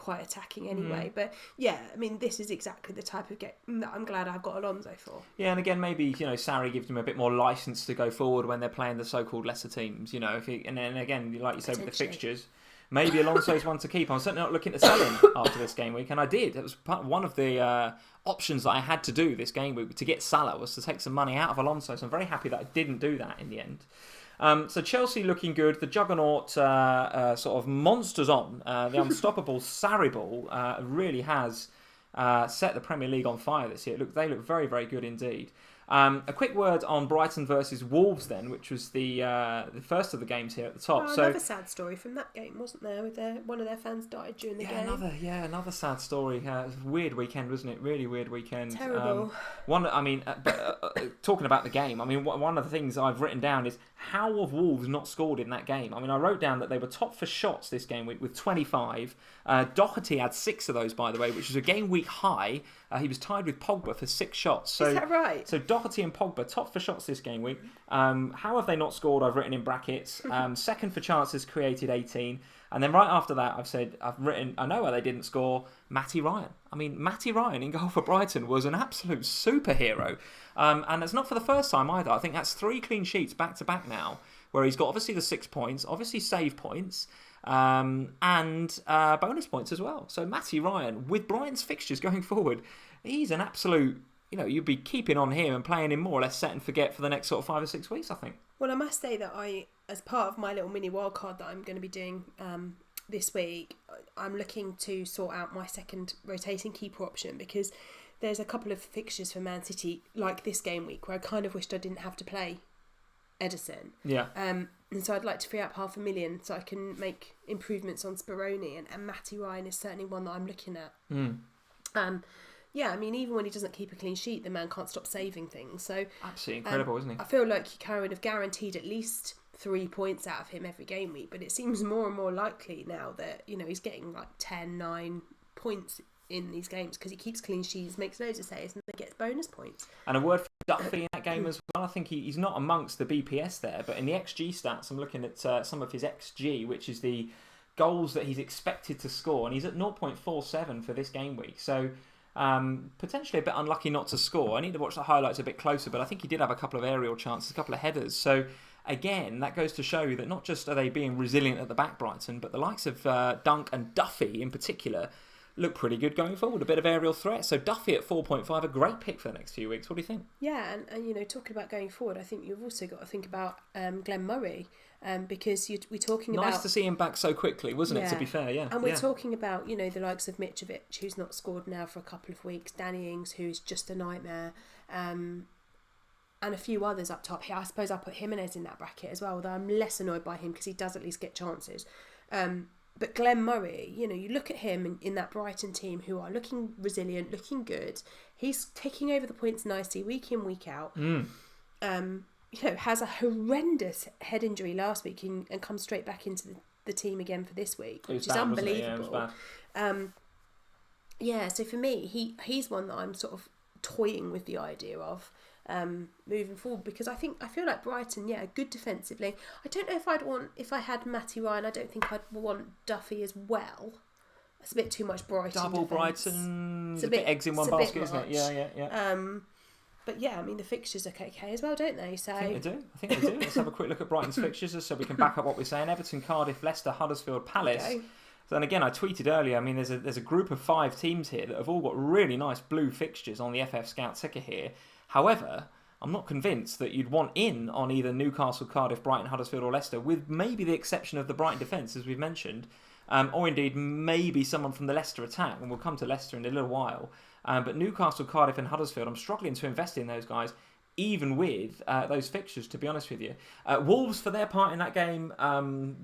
attacking anyway. But yeah, I mean, this is exactly the type of game that I'm glad I've got Alonso for. Yeah, and again, maybe Sarri gives him a bit more license to go forward when they're playing the so-called lesser teams. And then again, like you said with the fixtures. Maybe Alonso's one to keep. I'm certainly not looking to sell him after this game week, and I did. It was one of the options that I had to do this game week to get Salah, was to take some money out of Alonso. So I'm very happy that I didn't do that in the end. So Chelsea looking good. The juggernaut sort of monsters on. The unstoppable Sarri ball really has set the Premier League on fire this year. They look very, very good indeed. A quick word on Brighton versus Wolves then, which was the first of the games here at the top. Another sad story from that game, wasn't there? With one of their fans died during the game. Another sad story. It was a weird weekend, wasn't it? Really weird weekend. Terrible. Talking about the game, I mean, one of the things I've written down is how have Wolves not scored in that game? I mean, I wrote down that they were top for shots this game week with 25. Doherty had 6 of those, by the way, which was a game week high. He was tied with Pogba for 6 shots. So, is that right? So Doherty and Pogba top for shots this game week. How have they not scored? I've written in brackets. Second for chances created, 18. And then right after that, I've written, I know why they didn't score, Matty Ryan. I mean, Matty Ryan in goal for Brighton was an absolute superhero. And it's not for the first time either. I think that's 3 clean sheets back to back now, where he's got obviously the 6 points, obviously save points, and bonus points as well. So Matty Ryan, with Brighton's fixtures going forward, he's an absolute, you'd be keeping on him and playing him more or less set and forget for the next sort of 5 or 6 weeks, I think. Well, I must say that as part of my little mini wildcard that I'm going to be doing this week, I'm looking to sort out my second rotating keeper option, because there's a couple of fixtures for Man City, like this game week, where I kind of wished I didn't have to play Edison. Yeah. And so I'd like to free up $500,000 so I can make improvements on Speroni, and Matty Ryan is certainly one that I'm looking at. Yeah, I mean, even when he doesn't keep a clean sheet, the man can't stop saving things. So absolutely incredible, isn't he? I feel like you would have guaranteed at least 3 points out of him every game week, but it seems more and more likely now that he's getting like 10, 9 points in these games because he keeps clean sheets, makes loads of saves, and gets bonus points. And a word for Duffy in that game as well. I think he's not amongst the BPS there, but in the XG stats, I'm looking at some of his XG, which is the goals that he's expected to score, and he's at 0.47 for this game week. So potentially a bit unlucky not to score. I need to watch the highlights a bit closer, but I think he did have a couple of aerial chances, a couple of headers. So again, that goes to show you that not just are they being resilient at the back, Brighton, but the likes of Dunk and Duffy in particular look pretty good going forward. A bit of aerial threat. So Duffy at 4.5, a great pick for the next few weeks. What do you think? Yeah, and talking about going forward, I think you've also got to think about Glenn Murray. Because we're talking about... Nice to see him back so quickly, wasn't it, to be fair, yeah. And we're talking about, the likes of Mitrovic, who's not scored now for a couple of weeks, Danny Ings, who's just a nightmare, and a few others up top here. I suppose I'll put Jimenez in that bracket as well, although I'm less annoyed by him because he does at least get chances. But Glenn Murray, you look at him in that Brighton team who are looking resilient, looking good. He's taking over the points nicely, week in, week out. Has a horrendous head injury last week and comes straight back into the team again for this week, which is unbelievable. Yeah, it was bad. So for me, he's one that I'm sort of toying with the idea of moving forward because I feel like Brighton, good defensively. I don't know if I had Matty Ryan, I don't think I'd want Duffy as well. It's a bit too much Brighton. Double defense. Brighton, it's a bit eggs in one basket, isn't it? Yeah. But the fixtures are okay as well, don't they? So I think they do. Let's have a quick look at Brighton's fixtures so we can back up what we're saying. Everton, Cardiff, Leicester, Huddersfield, Palace. Okay. So, and again, I tweeted earlier, there's a group of 5 teams here that have all got really nice blue fixtures on the FF Scout ticker here. However, I'm not convinced that you'd want in on either Newcastle, Cardiff, Brighton, Huddersfield or Leicester, with maybe the exception of the Brighton defence, as we've mentioned, or indeed maybe someone from the Leicester attack, and we'll come to Leicester in a little while. But Newcastle, Cardiff and Huddersfield, I'm struggling to invest in those guys, even with those fixtures, to be honest with you. Wolves, for their part in that game,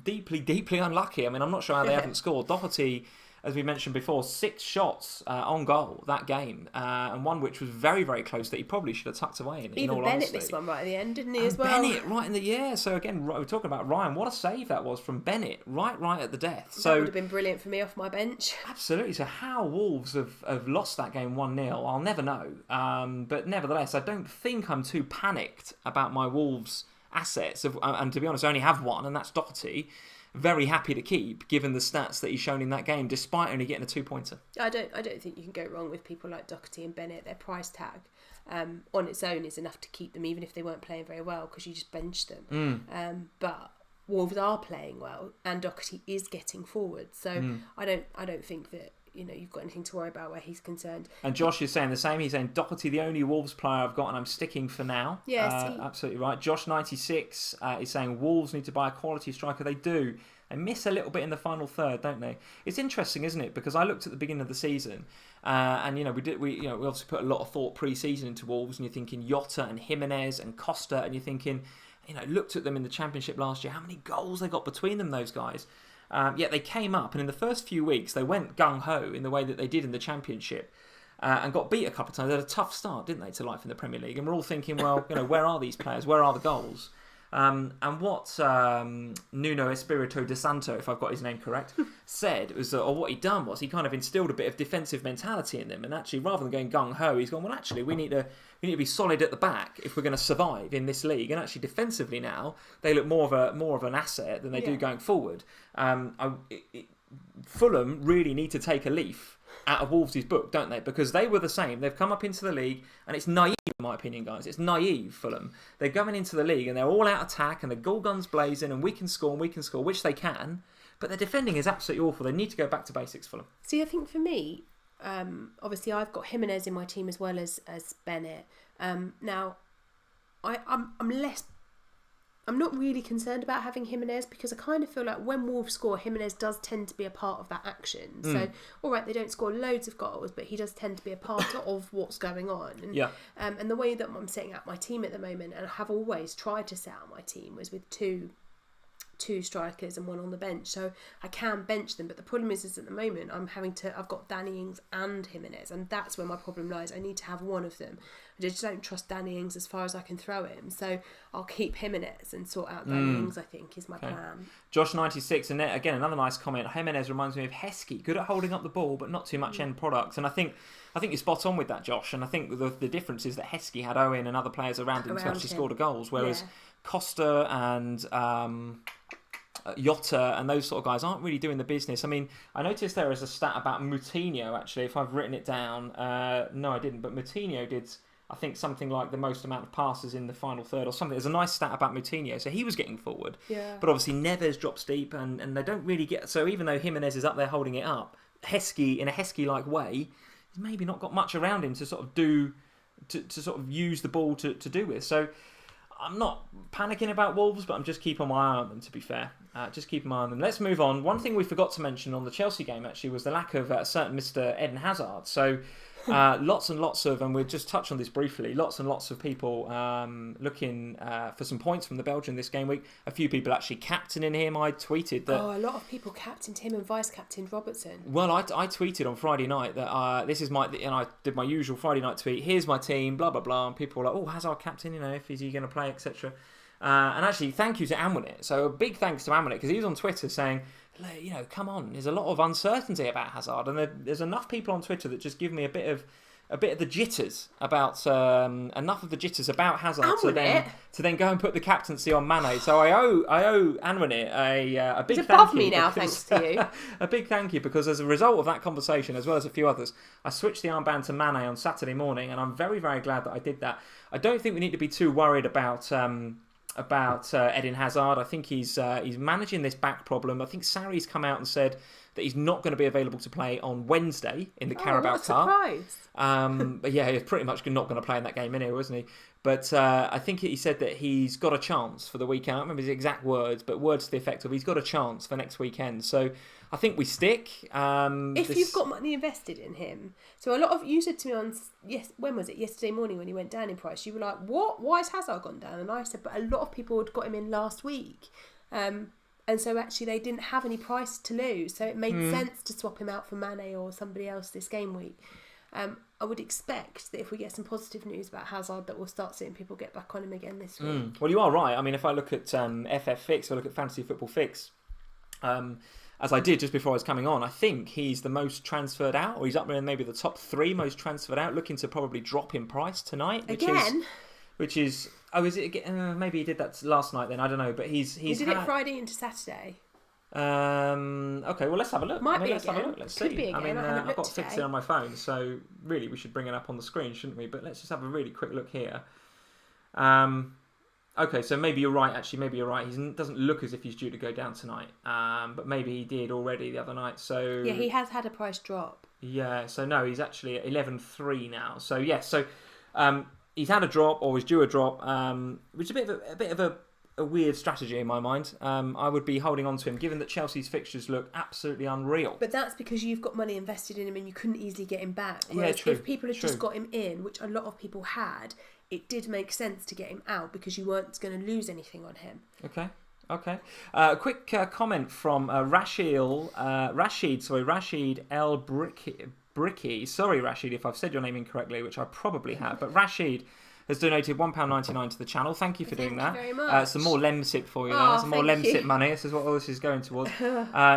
deeply, deeply unlucky. I'm not sure how they haven't scored. Doherty, as we mentioned before, 6 shots on goal that game, and one which was very, very close that he probably should have tucked away in all Bennett honesty. missed one right at the end, didn't he, as well? Bennett, right in the... So again, we're talking about Ryan. What a save that was from Bennett, right at the death. That would have been brilliant for me off my bench. Absolutely. So how Wolves have lost that game 1-0, I'll never know. But nevertheless, I don't think I'm too panicked about my Wolves assets. And to be honest, I only have one, and that's Doherty. Very happy to keep, given the stats that he's shown in that game, despite only getting a 2-pointer. I don't think you can go wrong with people like Doherty and Bennett. Their price tag on its own is enough to keep them, even if they weren't playing very well, because you just bench them. But Wolves are playing well, and Doherty is getting forward. So I don't think that you've got anything to worry about where he's concerned. And Josh is saying the same. He's saying Doherty, the only Wolves player I've got, and I'm sticking for now. Yes, absolutely right. Josh 96 is saying Wolves need to buy a quality striker. They do. They miss a little bit in the final third, don't they? It's interesting, isn't it? Because I looked at the beginning of the season, and we obviously put a lot of thought pre-season into Wolves, and you're thinking Jota and Jimenez and Costa, and you're thinking, looked at them in the Championship last year, how many goals they got between them, those guys. Yet they came up, and in the first few weeks they went gung-ho in the way that they did in the Championship, and got beat a couple of times. They had a tough start, didn't they, to life in the Premier League? And we're all thinking, well, where are these players? Where are the goals? And what Nuno Espirito de Santo, if I've got his name correct, said was, or what he'd done was he kind of instilled a bit of defensive mentality in them, and actually rather than going gung-ho, he's gone, well, actually we need to be solid at the back if we're going to survive in this league. And actually defensively now they look more of an asset than they do going forward. Fulham really need to take a leaf out of Wolves' book, don't they? Because they were the same. They've come up into the league, and it's naive, in my opinion, guys. It's naive, Fulham. They're going into the league, and they're all out attack, and the goal guns blazing, and we can score, which they can. But their defending is absolutely awful. They need to go back to basics, Fulham. See, I think for me, obviously I've got Jimenez in my team as well as Bennett. Now, I'm not really concerned about having Jimenez because I kind of feel like when Wolves score, Jimenez does tend to be a part of that action. So, all right, they don't score loads of goals, but he does tend to be a part of what's going on. And, and the way that I'm setting up my team at the moment, and I have always tried to set out my team, was with two strikers and one on the bench, so I can bench them. But the problem is at the moment I've got Danny Ings and Jimenez, and that's where my problem lies. I need to have one of them. just don't trust Danny Ings as far as I can throw him. So I'll keep Jimenez and sort out Danny Ings, I think, is my plan. Josh96, and again, another nice comment. Jimenez reminds me of Heskey. Good at holding up the ball, but not too much end product. And I think you're spot on with that, Josh. And I think the difference is that Heskey had Owen and other players around him to actually score the goals, whereas Costa and Jota and those sort of guys aren't really doing the business. I mean, I noticed there is a stat about Moutinho, actually, if I've written it down. No, I didn't, but Moutinho did, I think, something like the most amount of passes in the final third or something. There's a nice stat about Moutinho. So he was getting forward. Yeah. But obviously Neves drops deep and they don't really get... So even though Jimenez is up there holding it up, Heskey, in a Heskey-like way, he's maybe not got much around him to sort of do... To sort of use the ball to do with. So I'm not panicking about Wolves, but I'm just keeping my eye on them, to be fair. Just keep my eye on them. Let's move on. One thing we forgot to mention on the Chelsea game, actually, was the lack of a certain Mr. Eden Hazard. So lots and lots of, and we'll just touch on this briefly, lots and lots of people looking for some points from the Belgian this game week. A few people actually captaining him. I tweeted that... Oh, a lot of people captained him and vice-captained Robertson. Well, I tweeted on Friday night that this is my... And I did my usual Friday night tweet. Here's my team, blah, blah, blah. And people were like, oh, Hazard captain, if is he going to play, etc. And actually, thank you to Amwinit. So a big thanks to Amwinit, because he was on Twitter saying, come on, there's a lot of uncertainty about Hazard, and there's enough people on Twitter that just give me a bit of the jitters about enough of the jitters about Hazard to then go and put the captaincy on Mané. So I owe Amwinit a big thank you. He's above me now, thanks to you. A big thank you, because as a result of that conversation, as well as a few others, I switched the armband to Mané on Saturday morning, and I'm very, very glad that I did that. I don't think we need to be too worried about Eden Hazard. I think he's managing this back problem. I think Sarri's come out and said that he's not going to be available to play on Wednesday in the Carabao Cup. Surprise! But yeah, he's pretty much not going to play in that game anyway, isn't he? But I think he said that he's got a chance for the weekend. I don't remember his exact words, but words to the effect of he's got a chance for next weekend. So I think we stick. If you've got money invested in him. So a lot of you said to me when was it? Yesterday morning when he went down in price. You were like, what? Why has Hazard gone down? And I said, but a lot of people had got him in last week. And so actually they didn't have any price to lose. So it made sense to swap him out for Mané or somebody else this game week. I would expect that if we get some positive news about Hazard, that we'll start seeing people get back on him again this week. Well, you are right. I mean, if I look at FF Fix, if I look at Fantasy Football Fix, as I did just before I was coming on, I think he's the most transferred out, or he's up there in maybe the top 3 most transferred out, looking to probably drop in price tonight. Which is is it? Maybe he did that last night then, I don't know. But he did it Friday into Saturday. Okay, well, let's have a look. Let's have a look. Let's Could see. Be again. I mean, I've got today. Fixer on my phone, so really we should bring it up on the screen, shouldn't we? But let's just have a really quick look here. Okay, so maybe you're right. Actually, maybe you're right. He doesn't look as if he's due to go down tonight. But maybe he did already the other night. So yeah, he has had a price drop. Yeah. So no, he's actually at 11.3 now. So yes. So he's had a drop, or he's due a drop, which is a bit of a weird strategy in my mind. I would be holding on to him, given that Chelsea's fixtures look absolutely unreal. But that's because you've got money invested in him and you couldn't easily get him back. Whereas true. If people had just got him in, which a lot of people had, it did make sense to get him out because you weren't going to lose anything on him. Okay. A quick comment from Rashid El Bricky. Sorry, Rashid, if I've said your name incorrectly, which I probably have. But Rashid has donated £1.99 to the channel. Thank you for doing that. Thank you very much. Some more Lemsip for you there. Some more Lemsip money. This is what all this is going towards.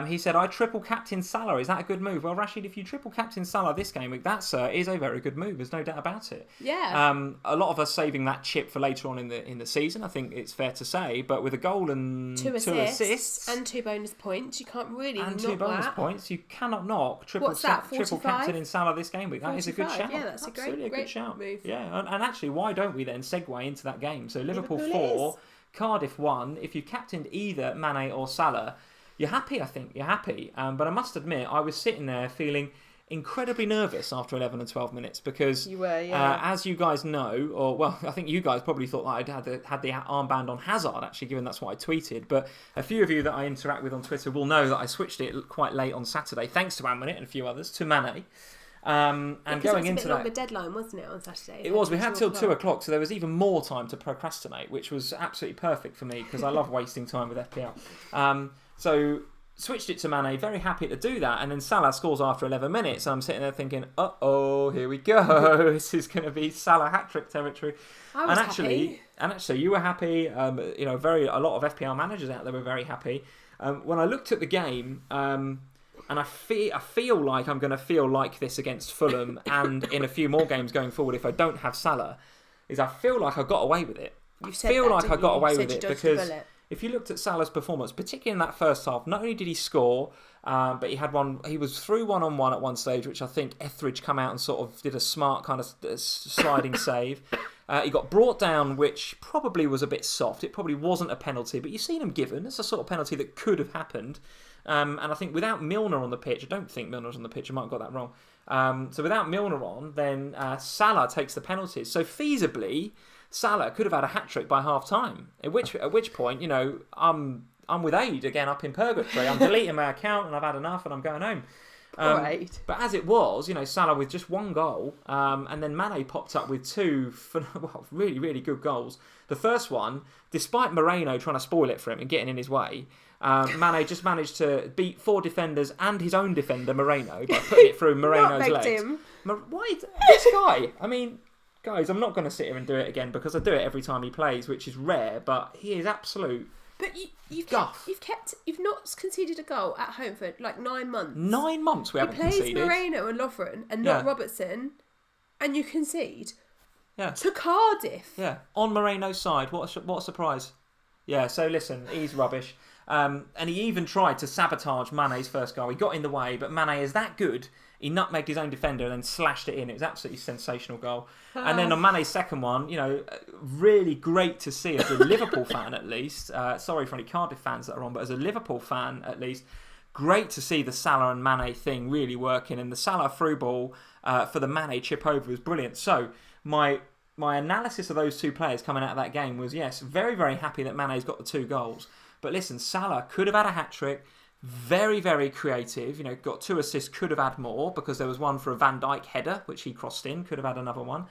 He said, I triple captain Salah. Is that a good move? Well, Rashid, if you triple captain Salah this game week, that, sir, is a very good move. There's no doubt about it. Yeah. A lot of us saving that chip for later on in the season, I think it's fair to say. But with a goal and two assists and 2 bonus points, you can't really and knock 2 bonus that. points, you cannot knock triple captain in Salah this game week. That 45? is a good shout. Yeah, that's absolutely a great good shout. move. Yeah, and actually, why don't we then segue into that game? So Liverpool 4, Cardiff 1. If you captained either Mané or Salah, you're happy, I think. You're happy. But I must admit, I was sitting there feeling incredibly nervous after 11 and 12 minutes because, you were, yeah. As you guys know, or well, I think you guys probably thought that I'd had the armband on Hazard, actually, given that's what I tweeted. But a few of you that I interact with on Twitter will know that I switched it quite late on Saturday, thanks to Amwinit and a few others, to Mané. And going into that, it was a bit longer deadline, wasn't it, on Saturday? It was. We had till 2 o'clock, so there was even more time to procrastinate, which was absolutely perfect for me because I love wasting time with FPL. So switched it to Mané, very happy to do that, and then Salah scores after 11 minutes. I'm sitting there thinking, uh-oh, here we go. This is going to be Salah hat-trick territory. I was happy. And actually, you were happy. A lot of FPL managers out there were very happy. When I looked at the game, and I feel like I'm going to feel like this against Fulham and in a few more games going forward if I don't have Salah, is I feel like I got away with it. I got away with it because if you looked at Salah's performance, particularly in that first half, not only did he score, but he had one. He was through 1-on-1 at one stage, which I think Etheridge come out and sort of did a smart kind of sliding save. He got brought down, which probably was a bit soft. It probably wasn't a penalty, but you've seen him given. It's a sort of penalty that could have happened. And I think without Milner on the pitch, I don't think Milner's on the pitch. I might have got that wrong. So without Milner on, then Salah takes the penalties. So feasibly, Salah could have had a hat-trick by half-time, at which point, I'm with Aid again up in purgatory. I'm deleting my account and I've had enough and I'm going home. Right. But as it was, Salah with just one goal, and then Mané popped up with two really, really good goals. The first one, despite Moreno trying to spoil it for him and getting in his way, Mané just managed to beat 4 defenders and his own defender, Moreno, by putting it through Moreno's legs. Why this guy? I mean, guys, I'm not going to sit here and do it again because I do it every time he plays, which is rare, but he is absolute. But you've not conceded a goal at home for like 9 months. 9 months we haven't conceded. He plays Moreno and Lovren and not Robertson, and you concede. Yeah. To Cardiff. Yeah. On Moreno's side, what a surprise. Yeah. So listen, he's rubbish. And he even tried to sabotage Mané's first goal. He got in the way, but Mané is that good. He nutmegged his own defender and then slashed it in. It was absolutely sensational goal. And then on Mané's second one, really great to see as a Liverpool fan at least. Sorry for any Cardiff fans that are on, but as a Liverpool fan at least, great to see the Salah and Mané thing really working. And the Salah through ball for the Mané chip over was brilliant. So my analysis of those two players coming out of that game was, yes, very, very happy that Mané's got the 2 goals. But listen, Salah could have had a hat-trick. Very, very creative. Got 2 assists, could have had more because there was one for a Van Dijk header, which he crossed in, could have had another one.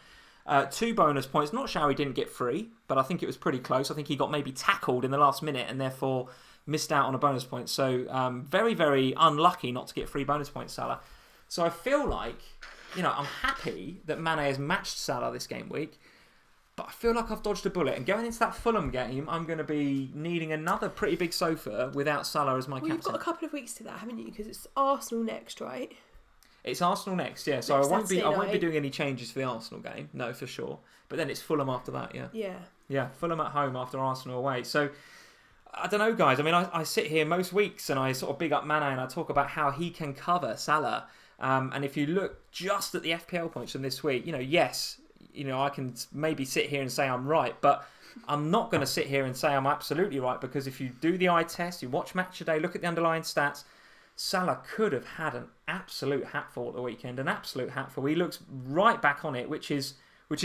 2 bonus points. Not sure how he didn't get 3, but I think it was pretty close. I think he got maybe tackled in the last minute and therefore missed out on a bonus point. So very, very unlucky not to get 3 bonus points, Salah. So I feel like, I'm happy that Mané has matched Salah this game week. But I feel like I've dodged a bullet. And going into that Fulham game, I'm going to be needing another pretty big sofa without Salah as my captain. You've got a couple of weeks to that, haven't you? Because it's Arsenal next, right? It's Arsenal next, yeah. So I won't be doing any changes for the Arsenal game, no, for sure. But then it's Fulham after that, yeah. Yeah. Yeah, Fulham at home after Arsenal away. So I don't know, guys. I mean, I sit here most weeks and I sort of big up Mané and I talk about how he can cover Salah. And if you look just at the FPL points from this week, yes. I can maybe sit here and say I'm right, but I'm not going to sit here and say I'm absolutely right because if you do the eye test, you watch Match Today, look at the underlying stats, Salah could have had an absolute hatful at the weekend, an absolute hatful. He looks right back on it, which is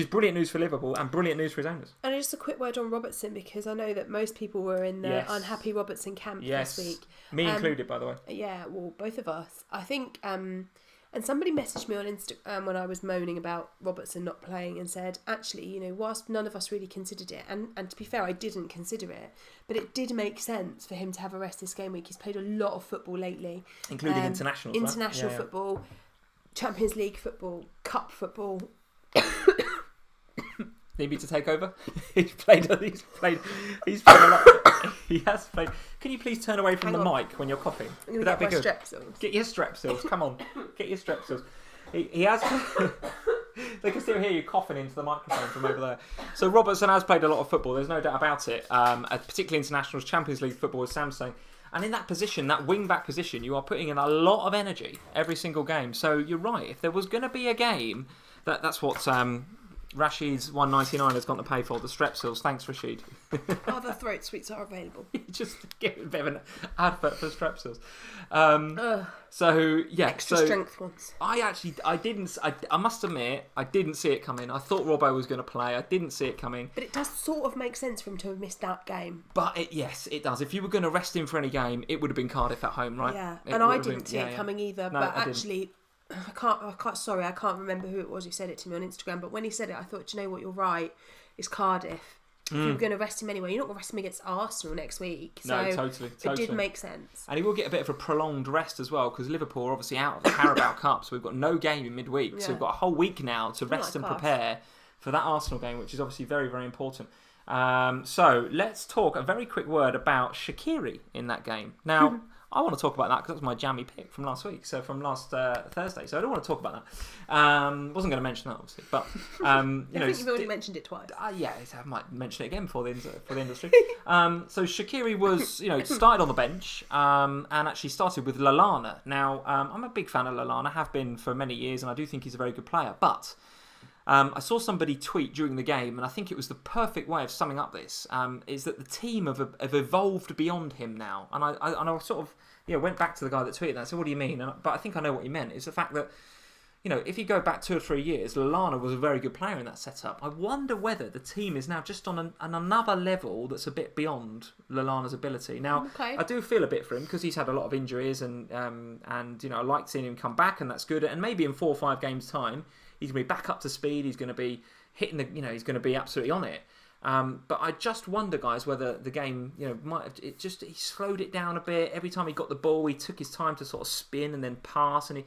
brilliant news for Liverpool and brilliant news for his owners. And just a quick word on Robertson because I know that most people were in the unhappy Robertson camp this week. Me included, by the way. Yeah, well, both of us. I think... And somebody messaged me on Instagram when I was moaning about Robertson not playing and said, actually, whilst none of us really considered it, and to be fair, I didn't consider it, but it did make sense for him to have a rest this game week. He's played a lot of football lately. Including internationals, right? International football, Champions League football, Cup football. Need me to take over? He's played a lot. He has played. Can you please turn away from the mic when you're coughing? Would that be good? Strepsils. Get your strepsils. Come on, get your strepsils. He has. They can still hear you coughing into the microphone from over there. So Robertson has played a lot of football. There's no doubt about it. Particularly internationals, Champions League football, as Sam's saying. And in that position, that wing-back position, you are putting in a lot of energy every single game. So you're right. If there was going to be a game, that's what Rashid's 199 has gone to pay for, the Strepsils. Thanks, Rashid. Other throat sweets are available. Just give a bit of an advert for Strepsils. So, yeah. Extra strength ones. I must admit, I didn't see it coming. I thought Robbo was going to play. I didn't see it coming. But it does sort of make sense for him to have missed that game. But yes, it does. If you were going to rest him for any game, it would have been Cardiff at home, right? Yeah, and I didn't see it coming either. No, but actually... I can't remember who it was who said it to me on Instagram, but when he said it, I thought, do you know what, you're right, it's Cardiff. if you were going to rest him anyway, you're not going to rest him against Arsenal next week. So no, totally. It did make sense. And he will get a bit of a prolonged rest as well, because Liverpool are obviously out of the Carabao Cup, so we've got no game in midweek. Yeah. So we've got a whole week now to rest and prepare for that Arsenal game, which is obviously very, very important. So let's talk a very quick word about Shaqiri in that game. Now, I want to talk about that because that was my jammy pick from last week, so from last Thursday. So I don't want to talk about that. Wasn't going to mention that, obviously, but I think you've already mentioned it twice. Yeah, I might mention it again for the industry. So Shaqiri was, started on the bench and actually started with Lallana. Now, I'm a big fan of Lallana, have been for many years, and I do think he's a very good player. But I saw somebody tweet during the game, and I think it was the perfect way of summing up this, is that the team have evolved beyond him now. And I sort of went back to the guy that tweeted that and said, what do you mean? But I think I know what he meant. It's the fact that, if you go back 2 or 3 years, Lallana was a very good player in that setup. I wonder whether the team is now just on another level that's a bit beyond Lallana's ability. Now, I do feel a bit for him because he's had a lot of injuries and I like seeing him come back, and that's good. And maybe in 4 or 5 games' time, he's going to be back up to speed. He's going to be hitting he's going to be absolutely on it. But I just wonder, guys, whether the game, he slowed it down a bit. Every time he got the ball, he took his time to sort of spin and then pass, and he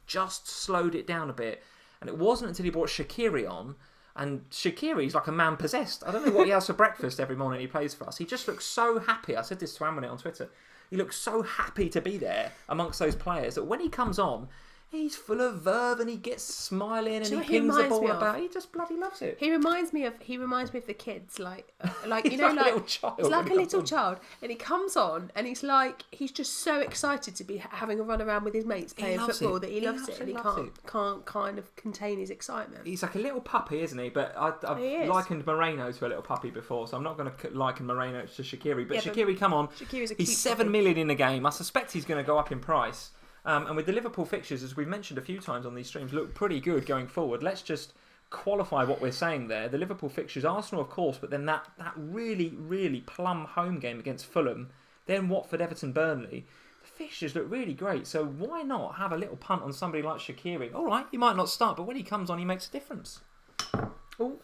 just slowed it down a bit. And it wasn't until he brought Shaqiri on, and Shaqiri's like a man possessed. I don't know what he has for breakfast every morning he plays for us. He just looks so happy. I said this to Amonet on Twitter. He looks so happy to be there amongst those players that when he comes on, he's full of verve and he gets smiling and he pings the ball about. He just bloody loves it. He reminds me of the kids, like he's like a little child. He's like a little child, and he comes on and he's just so excited to be having a run around with his mates playing football that he loves it, and he can't kind of contain his excitement. He's like a little puppy, isn't he? But I've likened Moreno to a little puppy before, so I'm not going to liken Moreno to Shaqiri. But Shaqiri, come on, he's 7 million in the game. I suspect he's going to go up in price. And with the Liverpool fixtures, as we've mentioned a few times on these streams, look pretty good going forward. Let's just qualify what we're saying there. The Liverpool fixtures, Arsenal of course, but then that really, really plum home game against Fulham, then Watford, Everton, Burnley. The fixtures look really great, so why not have a little punt on somebody like Shaqiri? All right, he might not start, but when he comes on, he makes a difference. Oh,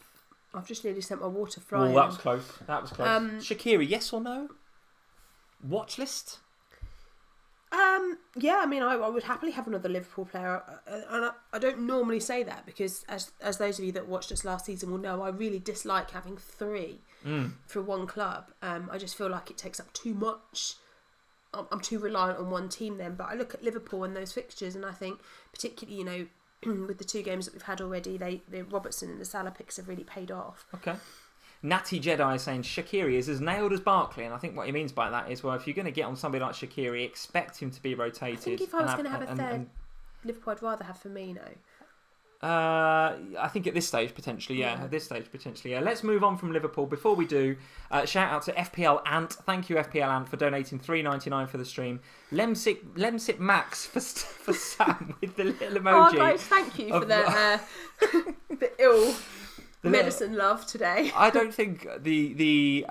I've just nearly sent my water frying. Oh, that was close. Shaqiri, yes or no? Watch list? Yeah, I mean, I would happily have another Liverpool player, and I don't normally say that because, as those of you that watched us last season will know, I really dislike having 3 for one club. I just feel like it takes up too much. I'm too reliant on one team then. But I look at Liverpool and those fixtures, and I think, particularly, with the 2 games that we've had already, the Robertson and the Salah picks have really paid off. Okay. Natty Jedi is saying Shaqiri is as nailed as Barkley, and I think what he means by that is, well, if you're going to get on somebody like Shaqiri, expect him to be rotated. I think if I was going to have a third Liverpool, I'd rather have Firmino. I think at this stage potentially, yeah. At this stage potentially, yeah. Let's move on from Liverpool. Before we do, shout out to FPL Ant. Thank you, FPL Ant, for donating $3.99 for the stream. Lemsip Max for Sam with the little emoji. Oh, guys, thank you for the ill medicine love today. I don't think the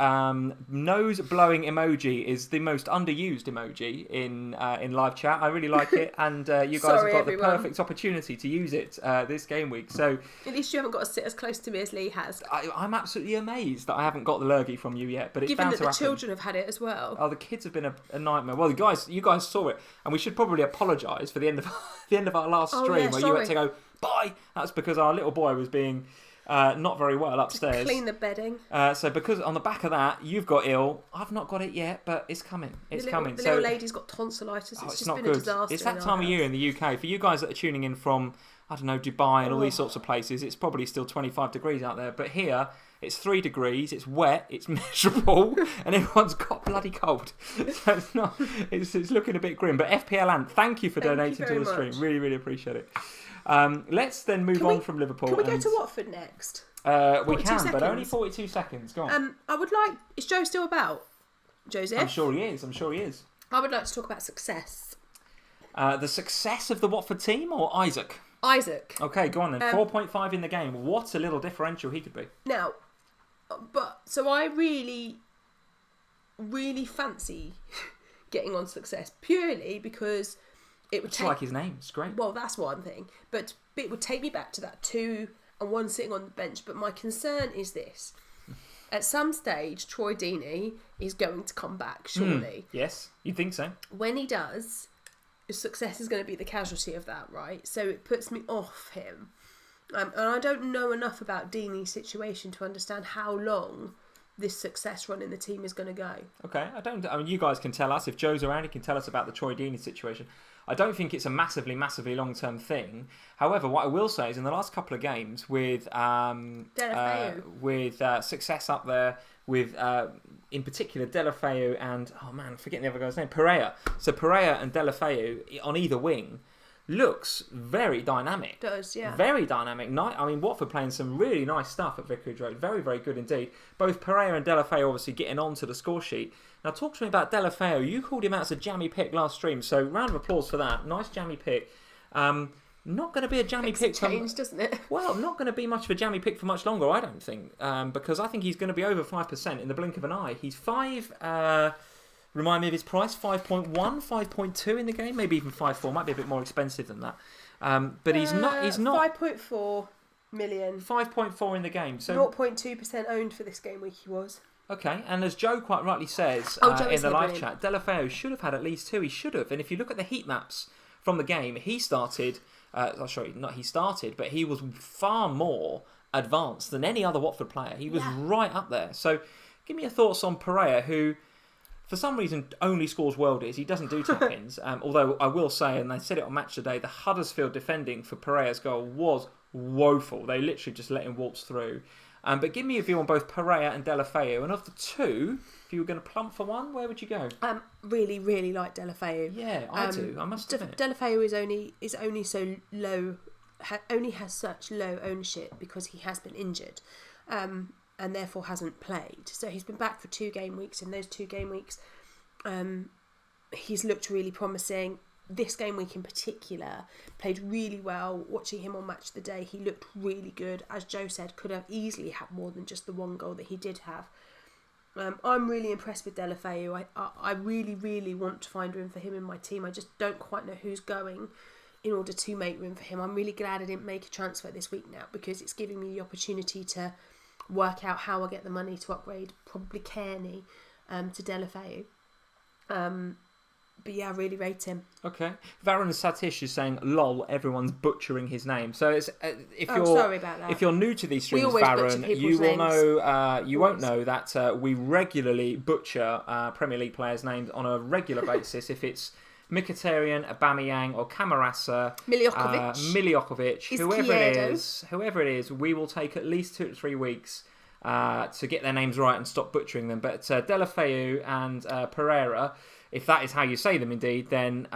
nose blowing emoji is the most underused emoji in live chat. I really like it, and you guys have got the perfect opportunity to use it this game week. So at least you haven't got to sit as close to me as Lee has. I'm absolutely amazed that I haven't got the lurgy from you yet, but it's given bound that to the happen. children have had it as well. Oh, the kids have been a nightmare. Well, you guys saw it, and we should probably apologise for the end of our last stream where you had to go bye. That's because our little boy was being not very well upstairs. To clean the bedding. So because on the back of that, you've got ill. I've not got it yet, but it's coming. The little lady's got tonsillitis. It's just been a disaster. It's that time of year in the UK. For you guys that are tuning in from, I don't know, Dubai and all these sorts of places, it's probably still 25 degrees out there. But here, it's 3 degrees, it's wet, it's miserable, and everyone's got bloody cold. So it's looking a bit grim. But FPL Ant, thank you for donating to the stream. Really, really appreciate it. Let's then move on from Liverpool. Can we go to Watford next? We can, but only 42 seconds. Go on. I would like... Is Joe still about? Joseph? I'm sure he is. I would like to talk about success. The success of the Watford team or Isaac? Isaac. Okay, go on then. 4.5 in the game. What a little differential he could be. Now, so I really, really fancy getting on success purely because... It would like his name. It's great. Well, that's one thing. But it would take me back to that 2 and 1 sitting on the bench. But my concern is this. At some stage, Troy Deeney is going to come back, surely. Yes, you'd think so. When he does, success is going to be the casualty of that, right? So it puts me off him. And I don't know enough about Deeney's situation to understand how long this success run in the team is going to go. Okay, I mean, you guys can tell us. If Joe's around, he can tell us about the Troy Deeney situation. I don't think it's a massively long-term thing. However, what I will say is in the last couple of games with success up there with, in particular, Deulofeu and, I'm forgetting the other guy's name, Pereira. So Pereira and Deulofeu on either wing looks very dynamic. Does, yeah. Very dynamic. I mean, Watford playing some really nice stuff at Vicarage Road. Very, very good indeed. Both Pereira and Deulofeu obviously getting onto the score sheet. Now, talk to me about Deulofeu. You called him out as a jammy pick last stream, so round of applause for that. Nice jammy pick. Not going to be a jammy pick. Changed, doesn't it? Well, not going to be much of a jammy pick for much longer, I don't think, because I think he's going to be over 5% in the blink of an eye. He's 5. Remind me of his price, 5.1, 5.2 in the game, maybe even 5.4. Might be a bit more expensive than that. But he's not. 5.4 million. 5.4 in the game. So 0.2% owned for this game week he was. Okay, and as Joe quite rightly says in the live chat, Deulofeu should have had at least 2. He should have. And if you look at the heat maps from the game, he started. Not he started, but he was far more advanced than any other Watford player. He was right up there. So give me your thoughts on Pereira, who for some reason only scores worldies. He doesn't do tap-ins. Although I will say, and they said it on Match Today, the Huddersfield defending for Pereira's goal was woeful. They literally just let him waltz through. But give me a view on both Pereira and Deulofeu. And of the two, if you were going to plump for one, where would you go? Really, really like Deulofeu. Yeah, I do. I must admit. Deulofeu is only so low, only has such low ownership because he has been injured. And therefore hasn't played. So he's been back for 2 game weeks. In those 2 game weeks, he's looked really promising. This game week in particular, played really well. Watching him on Match of the Day, he looked really good. As Joe said, could have easily had more than just the 1 goal that he did have. I'm really impressed with Deulofeu. I really, really want to find room for him in my team. I just don't quite know who's going in order to make room for him. I'm really glad I didn't make a transfer this week now because it's giving me the opportunity to work out how I get the money to upgrade probably Kearney to Deulofeu. But yeah, I really rate him. Okay. Varun Satish is saying, lol, everyone's butchering his name. So it's sorry about that. If you're new to these streams, Varun, you will know you won't know that we regularly butcher Premier League players' names on a regular basis. If it's Mkhitaryan, Aubameyang or Camarasa, Miljokovic, whoever it is, we will take at least 2 to 3 weeks to get their names right and stop butchering them. But Deulofeu and Pereira, if that is how you say them indeed, then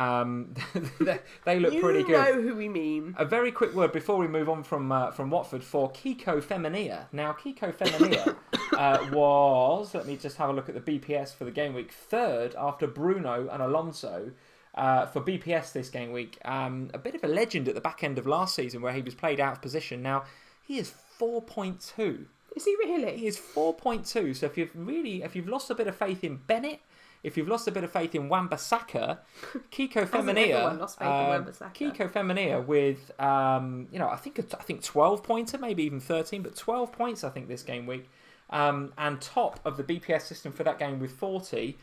they look pretty good. You know who we mean. A very quick word before we move on from Watford for Kiko Femenia. Now, Kiko Femenia was, let me just have a look at the BPS for the game week, 3rd after Bruno and Alonso. For BPS this game week, a bit of a legend at the back end of last season where he was played out of position. Now he is 4.2. Is he really? He is 4.2. So if you've lost a bit of faith in Bennett, if you've lost a bit of faith in Wan-Bissaka, Kiko Femenia, Kiko Femenia with I think 12 pointer, maybe even 13, but 12 points I think this game week, and top of the BPS system for that game with 40.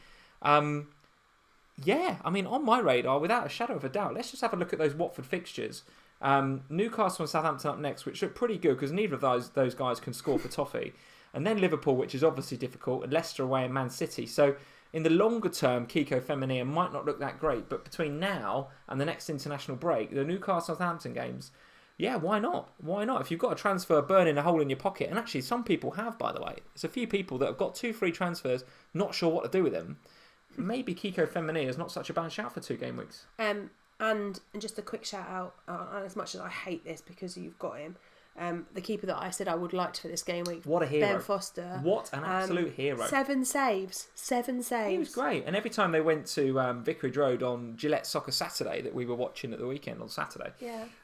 Yeah, I mean, on my radar, without a shadow of a doubt. Let's just have a look at those Watford fixtures. Newcastle and Southampton up next, which look pretty good because neither of those guys can score for toffee. And then Liverpool, which is obviously difficult, and Leicester away and Man City. So in the longer term, Kiko Femenia might not look that great, but between now and the next international break, the Newcastle-Southampton games, yeah, why not? Why not? If you've got a transfer burning a hole in your pocket, and actually some people have, by the way. There's a few people that have got 2 free transfers, not sure what to do with them. Maybe Kiko Femenia is not such a bad shout for 2 game weeks. And just a quick shout out, as much as I hate this because you've got him, the keeper that I said I would like for this game week. What a hero. Ben Foster. What an absolute hero. 7 saves. He was great. And every time they went to Vicarage Road on Gillette Soccer Saturday that we were watching at the weekend on Saturday,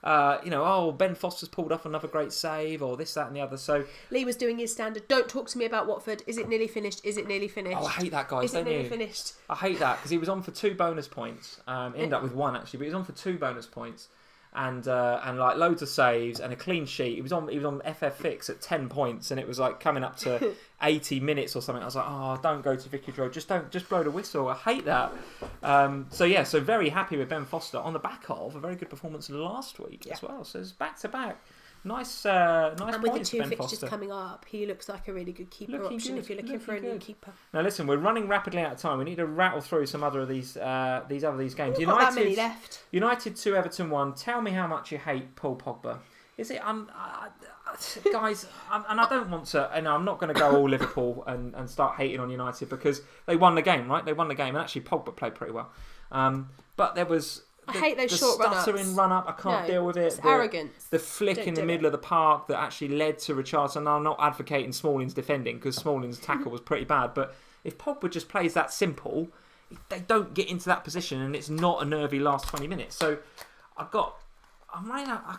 Ben Foster's pulled off another great save or this, that and the other. So Lee was doing his standard, don't talk to me about Watford. Is it nearly finished? Oh, I hate that, guys. Is it nearly finished? I hate that because he was on for 2 bonus points. Ended up with 1 actually, but he was on for 2 bonus points. and like loads of saves and a clean sheet. He was on FF Fix at 10 points, and it was like coming up to 80 minutes or something. I was like, oh, don't go to Vicarage Road, just blow the whistle. I hate that. So very happy with Ben Foster on the back of a very good performance last week as well. So it's back to back. Nice and with points the two Ben fixtures Foster. Coming up, he looks like a really good keeper option if you're looking for a new keeper. Now listen, we're running rapidly out of time. We need to rattle through some other of these games. We've got that many left. United 2, Everton 1. Tell me how much you hate Paul Pogba. Is it guys? And I don't want to. And I'm not going to go all Liverpool and start hating on United because they won the game, right? They won the game, and actually Pogba played pretty well. But there was. I hate those short run-ups. The stuttering run-up, I can't deal with it. It's arrogance. The flick in the middle of the park that actually led to Richarlison. I'm not advocating Smalling's defending because Smalling's tackle was pretty bad. But if Pogba just plays that simple, they don't get into that position and it's not a nervy last 20 minutes. So I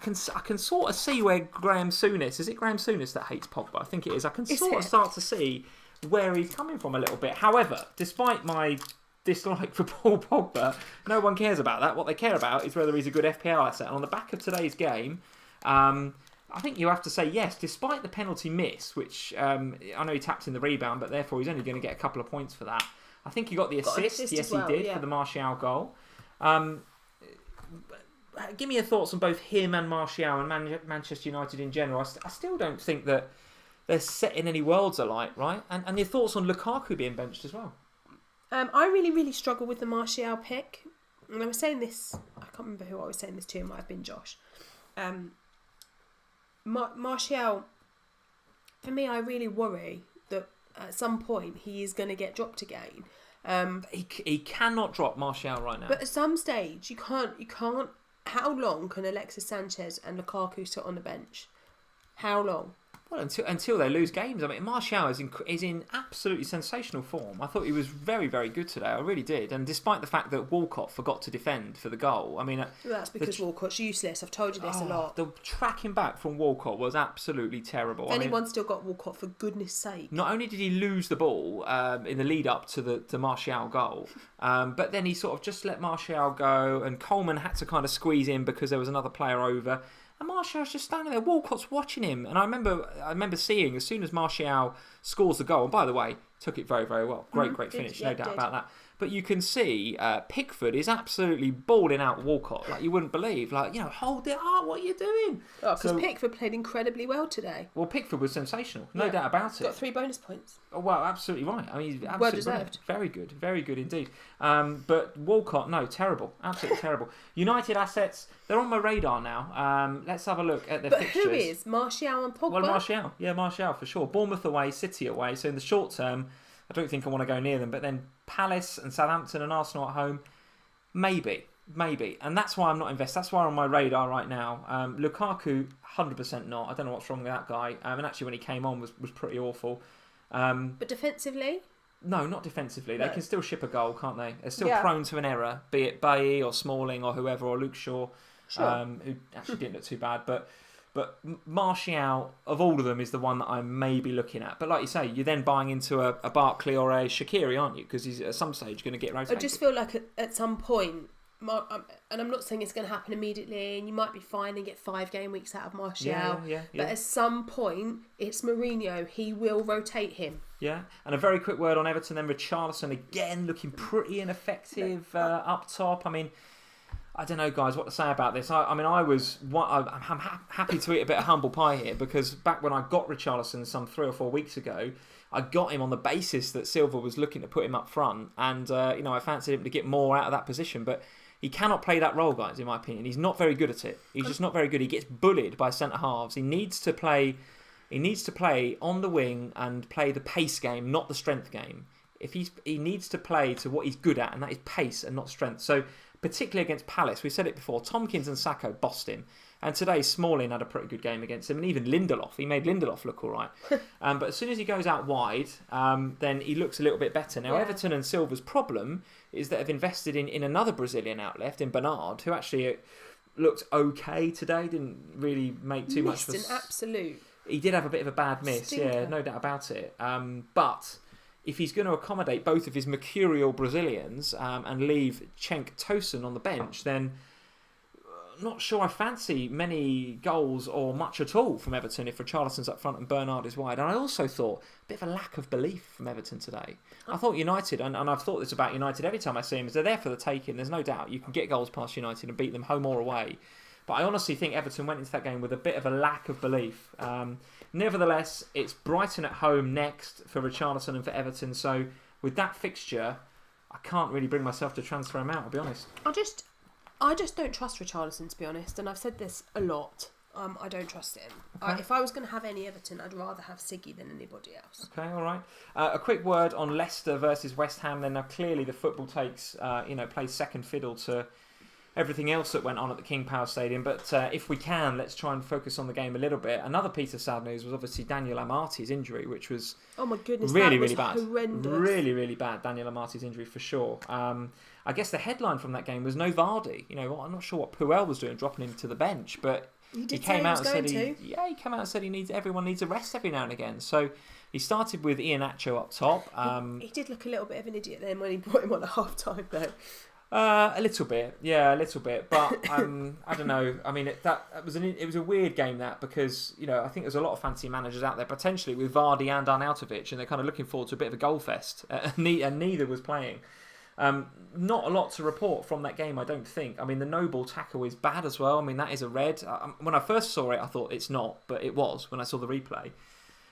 can sort of see where Graham Souness... Is it Graham Souness that hates Pogba? I think it is. I can sort of start to see where he's coming from a little bit. However, despite my dislike for Paul Pogba, no one cares about that. What they care about is whether he's a good FPL asset. And on the back of today's game, I think you have to say yes, despite the penalty miss, which I know he tapped in the rebound, but therefore he's only going to get a couple of points for that. I think he got the assist. Yes, he did, for the Martial goal. Give me your thoughts on both him and Martial and Manchester United in general. I still don't think that they're setting any worlds alight, right? And your thoughts on Lukaku being benched as well. I really, really struggle with the Martial pick. And I was saying this, I can't remember who I was saying this to, it might have been Josh. Martial, for me, I really worry that at some point he is going to get dropped again. He cannot drop Martial right now. But at some stage, you can't. How long can Alexis Sanchez and Lukaku sit on the bench? How long? Well, until they lose games. I mean, Martial is in absolutely sensational form. I thought he was very, very good today. I really did. And despite the fact that Walcott forgot to defend for the goal, I mean... Well, that's because Walcott's useless. I've told you this a lot. The tracking back from Walcott was absolutely terrible. If anyone's still got Walcott, for goodness sake. Not only did he lose the ball in the lead-up to the Martial goal, but then he sort of just let Martial go, and Coleman had to kind of squeeze in because there was another player over. And Martial's just standing there. Walcott's watching him. And I remember seeing, as soon as Martial scores the goal, and by the way, took it very, very well. Great finish, no doubt about that. But you can see Pickford is absolutely balling out Walcott like you wouldn't believe. Like, hold it up, what are you doing? Oh, because Pickford played incredibly well today. Well, Pickford was sensational, no doubt about it. Got 3 bonus points. Oh, well, absolutely right. I mean, well deserved. Very good indeed. But Walcott, no, terrible, absolutely terrible. United assets, they're on my radar now. Let's have a look at their fixtures. But who is? Martial and Pogba? Well, Martial for sure. Bournemouth away, City away. So in the short term, I don't think I want to go near them. But then Palace and Southampton and Arsenal at home, maybe. And that's why I'm not invested. That's why I'm on my radar right now. Lukaku, 100% not. I don't know what's wrong with that guy. And actually, when he came on, was pretty awful. But defensively? No, not defensively. No. They can still ship a goal, can't they? They're still prone to an error, be it Bailly or Smalling or whoever, or Luke Shaw, who actually didn't look too bad. But Martial, of all of them, is the one that I may be looking at. But like you say, you're then buying into a Barkley or a Shaqiri, aren't you? Because he's at some stage going to get rotated. I just feel like at some point, and I'm not saying it's going to happen immediately, and you might be fine and get 5 game weeks out of Martial. Yeah. But at some point, it's Mourinho. He will rotate him. Yeah. And a very quick word on Everton then. Richarlison again looking pretty ineffective up top. I mean, I don't know, guys, what to say about this. I'm happy to eat a bit of humble pie here, because back when I got Richarlison some 3 or 4 weeks ago, I got him on the basis that Silva was looking to put him up front, and I fancied him to get more out of that position, but he cannot play that role, guys, in my opinion. He's not very good at it. He's just not very good. He gets bullied by centre halves. He needs to play on the wing and play the pace game, not the strength game. He needs to play to what he's good at, and that is pace and not strength. So particularly against Palace, we said it before, Tompkins and Sacco bossed him. And today, Smalling had a pretty good game against him. And even Lindelof, he made Lindelof look all right. But as soon as he goes out wide, then he looks a little bit better. Now, Everton and Silva's problem is that they've invested in another Brazilian out left, in Bernard, who actually looked okay today, didn't really make too much of an absolute... He did have a bit of a bad miss, stinker. No doubt about it. But if he's going to accommodate both of his mercurial Brazilians and leave Cenk Tosun on the bench, then not sure I fancy many goals or much at all from Everton if Richarlison's up front and Bernard is wide. And I also thought a bit of a lack of belief from Everton today. I thought United, and I've thought this about United every time I see them, is they're there for the taking. There's no doubt you can get goals past United and beat them home or away. But I honestly think Everton went into that game with a bit of a lack of belief. Nevertheless, it's Brighton at home next for Richarlison and for Everton. So with that fixture, I can't really bring myself to transfer him out, I'll be honest. I just don't trust Richarlison, to be honest. And I've said this a lot. I don't trust him. Okay. If I was going to have any Everton, I'd rather have Siggy than anybody else. Okay, all right. A quick word on Leicester versus West Ham. Then now clearly the football plays second fiddle to everything else that went on at the King Power Stadium. But if we can, let's try and focus on the game a little bit. Another piece of sad news was obviously Daniel Amartey's injury, which was oh my goodness, really, that was really bad. Horrendous. Really, really bad. Daniel Amartey's injury for sure. I guess the headline from that game was no Vardy. I'm not sure what Puel was doing, dropping him to the bench, but he came out and said everyone needs a rest every now and again. So he started with Iheanacho up top. He did look a little bit of an idiot then when he brought him on at half time though. A little bit, yeah, a little bit, but I don't know. I mean, it was a weird game because I think there's a lot of fancy managers out there potentially with Vardy and Arnautovic, and they're kind of looking forward to a bit of a goal fest, and neither was playing. Not a lot to report from that game, I don't think. I mean, the Noble tackle is bad as well. I mean, that is a red. When I first saw it, I thought it's not, but it was when I saw the replay.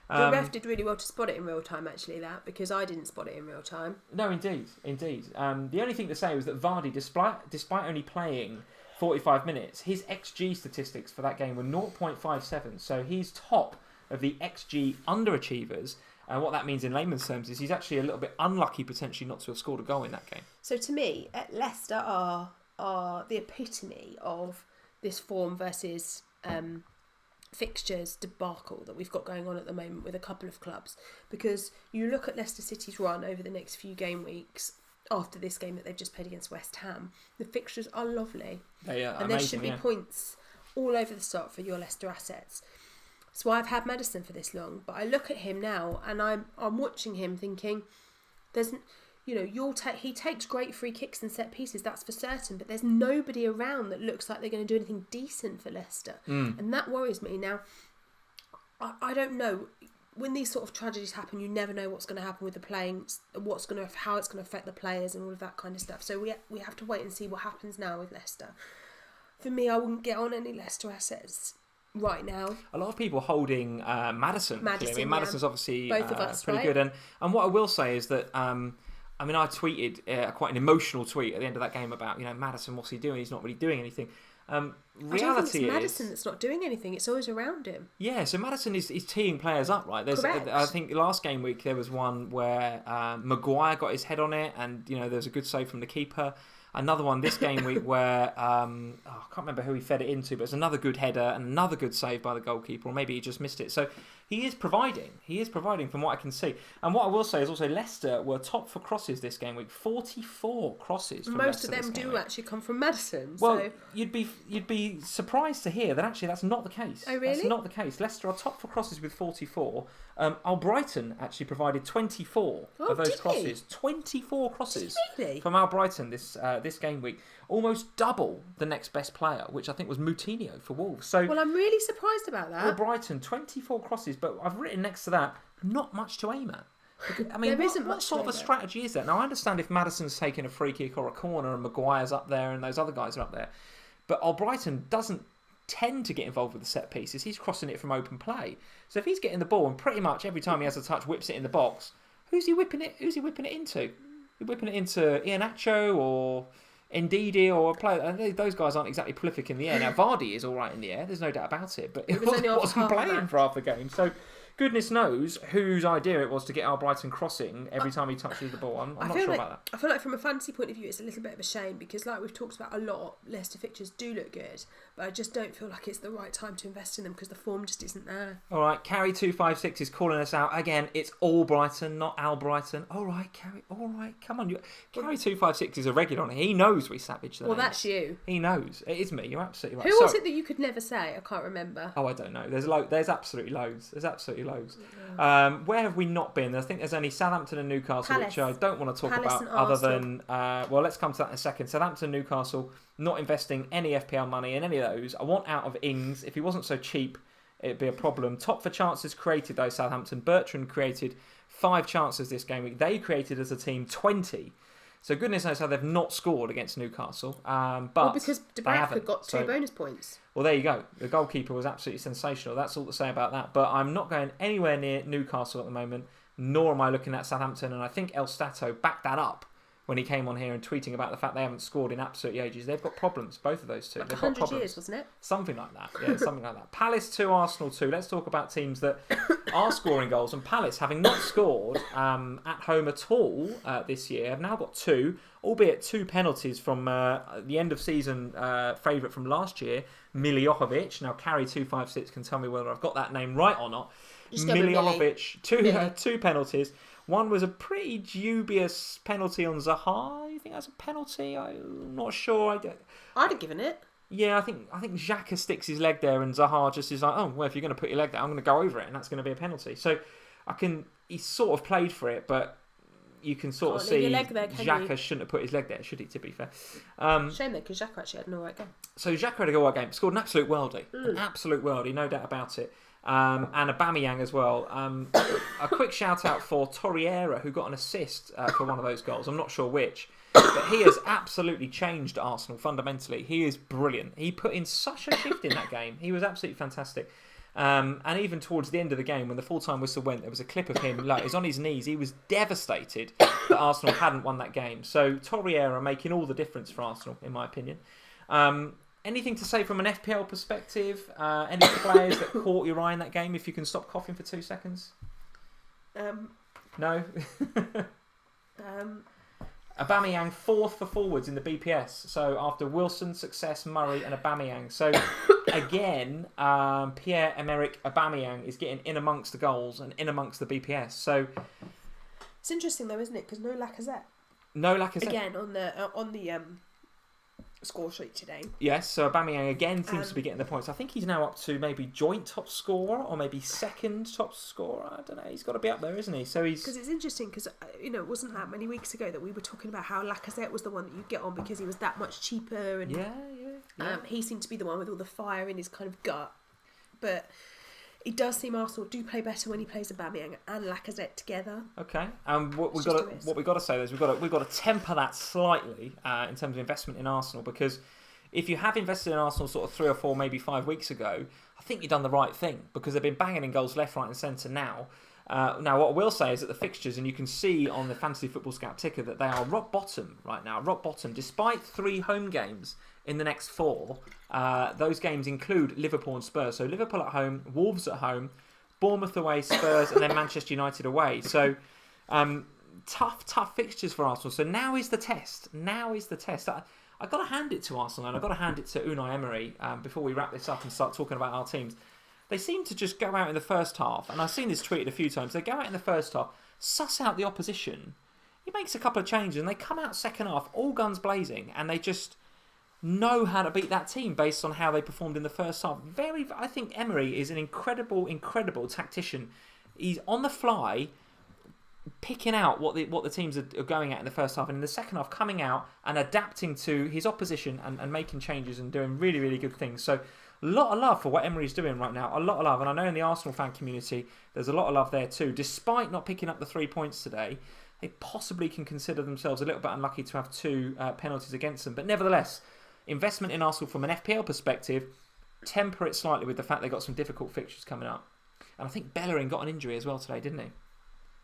The ref did really well to spot it in real time, actually, because I didn't spot it in real time. No, indeed. The only thing to say was that Vardy, despite only playing 45 minutes, his XG statistics for that game were 0.57. So he's top of the XG underachievers. And what that means in layman's terms is he's actually a little bit unlucky potentially not to have scored a goal in that game. So to me, Leicester are the epitome of this form versus fixtures debacle that we've got going on at the moment with a couple of clubs, because you look at Leicester City's run over the next few game weeks after this game that they've just played against West Ham. The fixtures are lovely. They are and amazing, there should be points all over the start for your Leicester assets. So I've had Maddison for this long, but I look at him now and I'm watching him thinking there's he takes great free kicks and set pieces, that's for certain, but there's nobody around that looks like they're going to do anything decent for Leicester. And that worries me. Now, I don't know. When these sort of tragedies happen, you never know what's going to happen with the playing, how it's going to affect the players and all of that kind of stuff. So we have to wait and see what happens now with Leicester. For me, I wouldn't get on any Leicester assets right now. A lot of people holding Maddison. I mean, Maddison's obviously both of us, pretty good. And what I will say is that I tweeted quite an emotional tweet at the end of that game about Maddison, what's he doing? He's not really doing anything. Reality I don't think it's Maddison that's not doing anything. It's always around him. Yeah, so Maddison is teeing players up, right? I think last game week there was one where Maguire got his head on it, and there was a good save from the keeper. Another one this game week where I can't remember who he fed it into, but it's another good header and another good save by the goalkeeper, or maybe he just missed it. So he is providing. From what I can see. And what I will say is also Leicester were top for crosses this game week. 44 crosses. From Most Leicester of them do actually come from Maddison. Well, so. you'd be surprised to hear that actually that's not the case. Oh, really? That's not the case. Leicester are top for crosses with 44. Albrighton actually provided 24 of those crosses. 24 crosses from Albrighton this game week. Almost double the next best player, which I think was Moutinho for Wolves. So, well, I'm really surprised about that. Albrighton, 24 crosses, but I've written next to that, not much to aim at. I mean, what sort of a strategy is that? Now, I understand if Maddison's taking a free kick or a corner and Maguire's up there and those other guys are up there, but Albrighton doesn't tend to get involved with the set pieces. He's crossing it from open play. So if he's getting the ball and pretty much every time he has a touch whips it in the box, who's he whipping it into? He's whipping it into Iheanacho or Ndidi or a player. Those guys aren't exactly prolific in the air. Now Vardy is all right in the air, there's no doubt about it, but it wasn't playing for half the game. So goodness knows whose idea it was to get Albrighton crossing every time he touches the ball. I'm not sure about that. I feel like from a fantasy point of view, it's a little bit of a shame because, like we've talked about a lot, Leicester fixtures do look good, but I just don't feel like it's the right time to invest in them because the form just isn't there. All right, Carry256 is calling us out again. It's all Brighton, not Albrighton. All right, Carry. All right, come on. Carry256 is a regular on it. He knows we savage the names. That's you. He knows. It is me. You're absolutely right. Who was it that you could never say? I can't remember. Oh, I don't know. There's absolutely loads. There's absolutely absolutely loads. Where have we not been? I think there's only Southampton and Newcastle, which I don't want to talk about other than... well, let's come to that in a second. Southampton and Newcastle, not investing any FPL money in any of those. I want out of Ings. If he wasn't so cheap, it'd be a problem. Top for chances created, though, Southampton. Bertrand created 5 chances this game week. They created, as a team, 20. So goodness knows how they've not scored against Newcastle. But because De Bradford got 2 bonus points. Well, there you go. The goalkeeper was absolutely sensational. That's all to say about that. But I'm not going anywhere near Newcastle at the moment, nor am I looking at Southampton. And I think El Stato backed that up when he came on here and tweeting about the fact they haven't scored in absolutely ages. They've got problems, both of those two. Like They've 100 got problems. years, wasn't it? Something like that. Yeah, something like that. Palace 2, Arsenal 2. Let's talk about teams that are scoring goals. And Palace, having not scored at home at all this year, have now got 2, albeit 2 penalties from the end of season favourite from last year, Miljovic. Now, Carry256 can tell me whether I've got that name right or not. Miljovic, 2 penalties. One was a pretty dubious penalty on Zaha. You think that's a penalty? I'm not sure. I'd have given it. Yeah, I think Xhaka sticks his leg there and Zaha just is like, oh, well, if you're going to put your leg there, I'm going to go over it, and that's going to be a penalty. So he sort of played for it, but you can sort of see Xhaka shouldn't have put his leg there, should he, to be fair? Shame though, because Xhaka actually had an alright game. So Xhaka had a alright game, scored an absolute worldie. An absolute worldie, no doubt about it. And Aubameyang as well. A quick shout out for Torreira, who got an assist for one of those goals. I'm not sure which, but he has absolutely changed Arsenal fundamentally. He is brilliant. He put in such a shift in that game. He was absolutely fantastic. And even towards the end of the game, when the full-time whistle went, there was a clip of him, like, he's on his knees. He was devastated that Arsenal hadn't won that game. So Torreira making all the difference for Arsenal, in my opinion. Anything to say from an FPL perspective? Any players that caught your eye in that game? If you can stop coughing for 2 seconds. No? Aubameyang 4th for forwards in the BPS. So after Wilson, Success, Murray and Aubameyang. So again, Pierre-Emerick Aubameyang is getting in amongst the goals and in amongst the BPS. So it's interesting though, isn't it? Because no Lacazette. No Lacazette. Again, on the score sheet today. Yes, so Aubameyang again seems to be getting the points. I think he's now up to maybe joint top scorer or maybe second top scorer. I don't know. He's got to be up there, isn't he? So he's... Because it's interesting because, it wasn't that many weeks ago that we were talking about how Lacazette was the one that you'd get on because he was that much cheaper. And Yeah. He seemed to be the one with all the fire in his kind of gut. But it does seem Arsenal do play better when he plays Aubameyang and Lacazette together. Okay, and what we've got to say is we've got to temper that slightly in terms of investment in Arsenal, because if you have invested in Arsenal sort of 3 or 4, maybe 5 weeks ago, I think you've done the right thing, because they've been banging in goals left, right, and centre now. Now, what I will say is that the fixtures, and you can see on the Fantasy Football Scout ticker that they are rock bottom right now, rock bottom, despite 3 home games in the next 4. Those games include Liverpool and Spurs. So Liverpool at home, Wolves at home, Bournemouth away, Spurs, and then Manchester United away. So tough fixtures for Arsenal. So now is the test. I've got to hand it to Arsenal, and I've got to hand it to Unai Emery before we wrap this up and start talking about our teams. They seem to just go out in the first half, and I've seen this tweeted a few times. They go out in the first half, suss out the opposition. He makes a couple of changes, and they come out second half, all guns blazing, and they just know how to beat that team based on how they performed in the first half. I think Emery is an incredible tactician. He's on the fly, picking out what the teams are going at in the first half, and in the second half coming out and adapting to his opposition and making changes and doing really, really good things. So a lot of love for what Emery's doing right now. A lot of love. And I know in the Arsenal fan community, there's a lot of love there too. Despite not picking up the 3 points today, they possibly can consider themselves a little bit unlucky to have 2 penalties against them. But nevertheless, investment in Arsenal from an FPL perspective, temper it slightly with the fact they've got some difficult fixtures coming up. And I think Bellerin got an injury as well today, didn't he?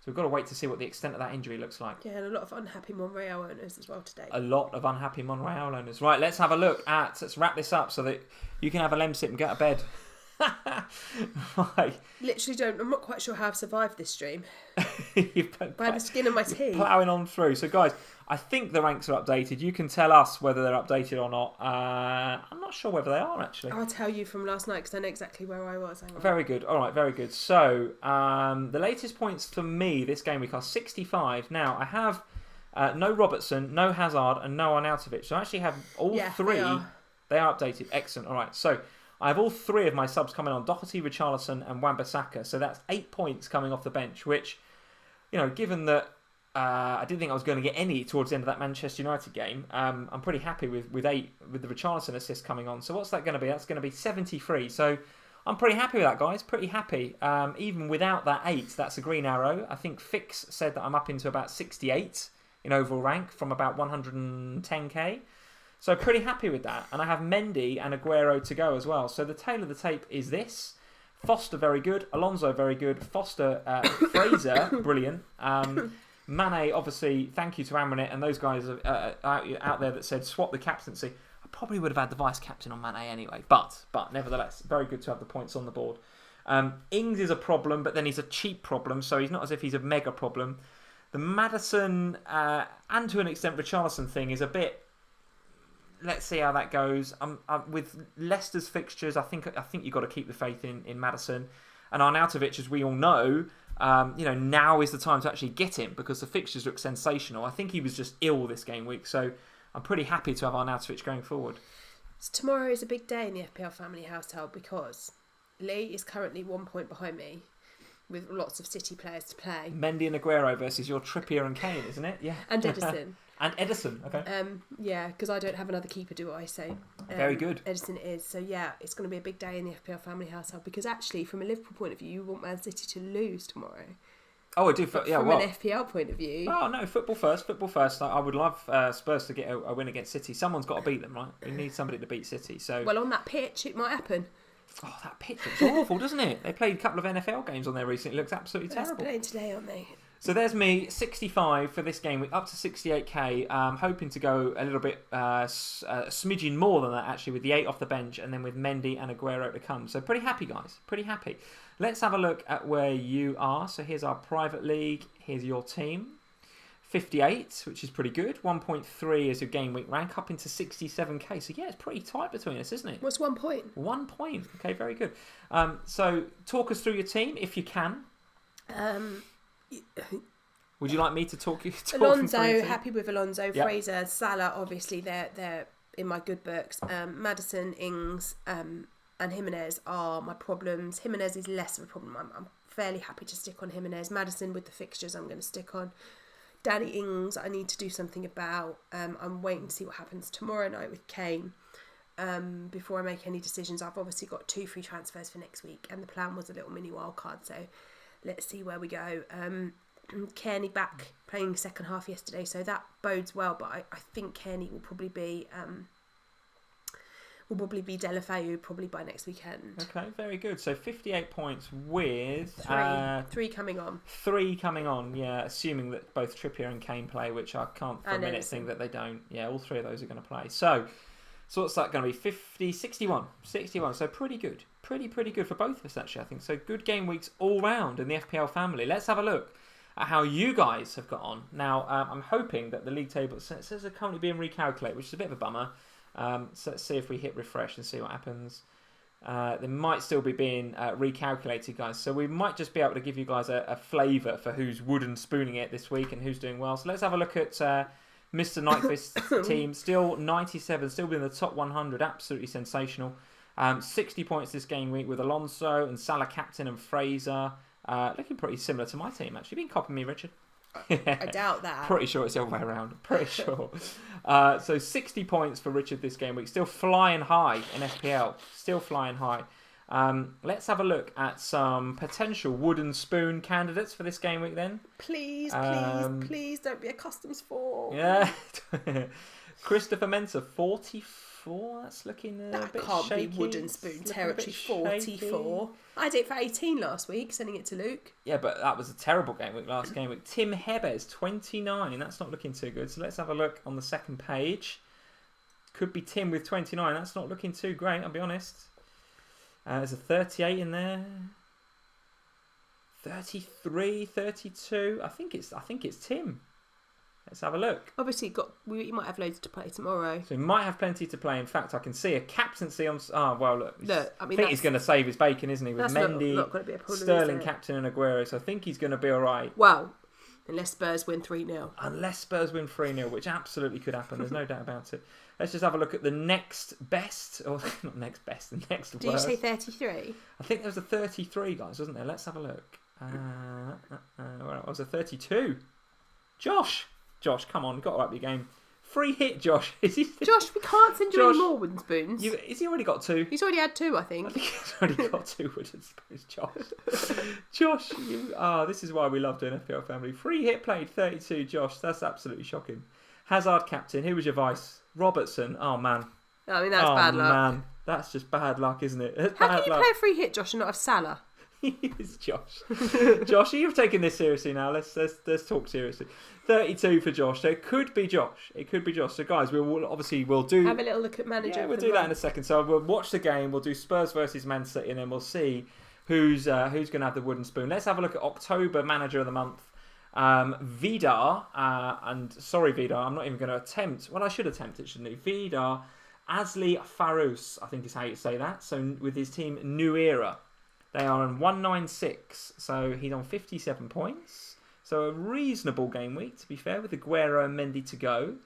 So we've got to wait to see what the extent of that injury looks like. Yeah, and a lot of unhappy Monreal owners as well today. A lot of unhappy Monreal owners. Right, let's have a look let's wrap this up so that you can have a lemsip and get to bed. Right. Literally I'm not quite sure how I've survived this stream. By the skin of my teeth. Ploughing on through. So guys, I think the ranks are updated. You can tell us whether they're updated or not. I'm not sure whether they are, actually. I'll tell you from last night because I know exactly where I was. Hang on. Very good. All right, very good. So the latest points for me this game week are 65. Now, I have no Robertson, no Hazard, and no Arnautovic. So I actually have all 3. They are updated. Excellent. All right, so I have all 3 of my subs coming on: Doherty, Richarlison and Wan-Bissaka. So that's 8 points coming off the bench, which, given that I didn't think I was going to get any towards the end of that Manchester United game, I'm pretty happy with 8 with the Richarlison assist coming on. So what's that going to be? That's going to be 73. So I'm pretty happy with that, guys. Pretty happy. Even without that 8, that's a green arrow. I think Fix said that I'm up into about 68 in overall rank from about 110k. So pretty happy with that. And I have Mendy and Aguero to go as well. So the tail of the tape is this. Foster, very good. Alonso, very good. Foster, Fraser, brilliant. Mané, obviously, thank you to Amranet and those guys out there that said swap the captaincy. I probably would have had the vice captain on Mané anyway, but nevertheless, very good to have the points on the board. Ings is a problem, but then he's a cheap problem, so he's not as if he's a mega problem. The Maddison and to an extent Richarlison thing is a bit. Let's see how that goes. With Leicester's fixtures, I think you've got to keep the faith in Maddison. And Arnautovic, as we all know, now is the time to actually get him because the fixtures look sensational. I think he was just ill this game week, so I'm pretty happy to have Arnautovic going forward. So tomorrow is a big day in the FPL family household because Lee is currently 1 point behind me with lots of City players to play. Mendy and Aguero versus your Trippier and Kane, isn't it? Yeah. And Edison. And Edison, okay. Yeah, because I don't have another keeper, do I? So very good. Edison is. So yeah, it's going to be a big day in the FPL family household because actually, from a Liverpool point of view, you want Man City to lose tomorrow. Oh, I do. From an FPL point of view. Oh no, football first. I would love Spurs to get a win against City. Someone's got to beat them, right? We need somebody to beat City. So well, on that pitch, it might happen. Oh, that pitch looks awful, doesn't it? They played a couple of NFL games on there recently. It looks absolutely terrible. They're playing today, aren't they? So there's me, 65 for this game, up to 68k. Hoping to go a little bit, a smidgen more than that actually, with the 8 off the bench, and then with Mendy and Aguero to come. So pretty happy, guys. Pretty happy. Let's have a look at where you are. So here's our private league. Here's your team. 58, which is pretty good. 1.3 is your game week rank, up into 67k. So yeah, it's pretty tight between us, isn't it? What's 1 point? 1 point. Okay, very good. So talk us through your team if you can. Would you like me to talk Alonso, happy with Alonso. Yep. Fraser, Salah, obviously they're in my good books. Maddison, Ings, and Jimenez are my problems. Jimenez is less of a problem. I'm fairly happy to stick on Jimenez. Maddison, with the fixtures, I'm going to stick on. Danny Ings, I need to do something about. I'm waiting to see what happens tomorrow night with Kane before I make any decisions. I've obviously got 2 free transfers for next week, and the plan was a little mini wild card, so let's see where we go. Kearney back playing second half yesterday, so that bodes well, but I think Kearney will probably be Delafeu probably by next weekend. Okay, very good. So 58 points with 3 coming on. 3 coming on, yeah, assuming that both Trippier and Kane play, which I can't for a minute think that they don't. Yeah, all 3 of those are going to play. So what's that going to be? 61. So pretty good. Pretty good for both of us, actually, I think. So good game weeks all round in the FPL family. Let's have a look at how you guys have got on. Now, I'm hoping that the league table says they're currently being recalculated, which is a bit of a bummer. So let's see if we hit refresh and see what happens. They might still be being recalculated, guys. So we might just be able to give you guys a flavour for who's wooden spooning it this week and who's doing well. So let's have a look at Mr. Nyquist's team. Still 97, still within the top 100. Absolutely sensational. 60 points this game week with Alonso and Salah captain and Fraser. Looking pretty similar to my team, actually. Been copying me, Richard? I doubt that. Pretty sure it's the other way around. Pretty sure. So 60 points for Richard this game week. Still flying high in FPL. Still flying high. Let's have a look at some potential wooden spoon candidates for this game week then. Please don't be a customs 4. Yeah. Christopher Mensah, 44. That's looking a bit can't shaky. Be wooden spoon territory. 44. I did it for 18 last week, sending it to Luke. Yeah, but that was a terrible game week last game week. Tim Hebes, 29. That's not looking too good. So let's have a look on the second page. Could be Tim with 29. That's not looking too great, I'll be honest. There's a 38 in there. 33, 32. I think it's Tim. Let's have a look. Obviously, we might have loads to play tomorrow. So we might have plenty to play. In fact, I can see a captaincy on. Oh well, look. I mean, think he's going to save his bacon, isn't he? With Mendy, not going to be a problem, Sterling captain, and Aguero. So I think he's going to be all right. Well, Unless Spurs win 3-0. Unless Spurs win 3-0, which absolutely could happen. There's no doubt about it. Let's just have a look at the next best, or not next best, the next worst. Did you say 33? I think there was a 33, guys, wasn't there? Let's have a look. Well, it was a 32. Josh, come on, got to up your game. Free hit, Josh. Josh, we can't send you any more wooden spoons. Has he already got 2? He's already had 2, I think. I think he's already got 2 wooden spoons, Josh. Josh, this is why we love doing FPL Family. Free hit played, 32, Josh. That's absolutely shocking. Hazard captain. Who was your vice? Robertson. Oh, man. I mean, that's bad luck. Man. That's just bad luck, isn't it? How can you play a free hit, Josh, and not have Salah? It's Josh. Josh, you've taken this seriously now. Let's talk seriously. 32 for Josh. So it could be Josh. So guys, we'll do. Have a little look at manager. Yeah, we'll do that in a second. So we'll watch the game. We'll do Spurs versus Man City, and then we'll see who's going to have the wooden spoon. Let's have a look at October manager of the month. Vidar, and sorry Vidar, I'm not even going to attempt. Well, I should attempt it, shouldn't I? Vidar Asli Farous, I think is how you say that. So with his team New Era. They are on 196, so he's on 57 points. So a reasonable game week, to be fair, with Aguero and Mendy to go.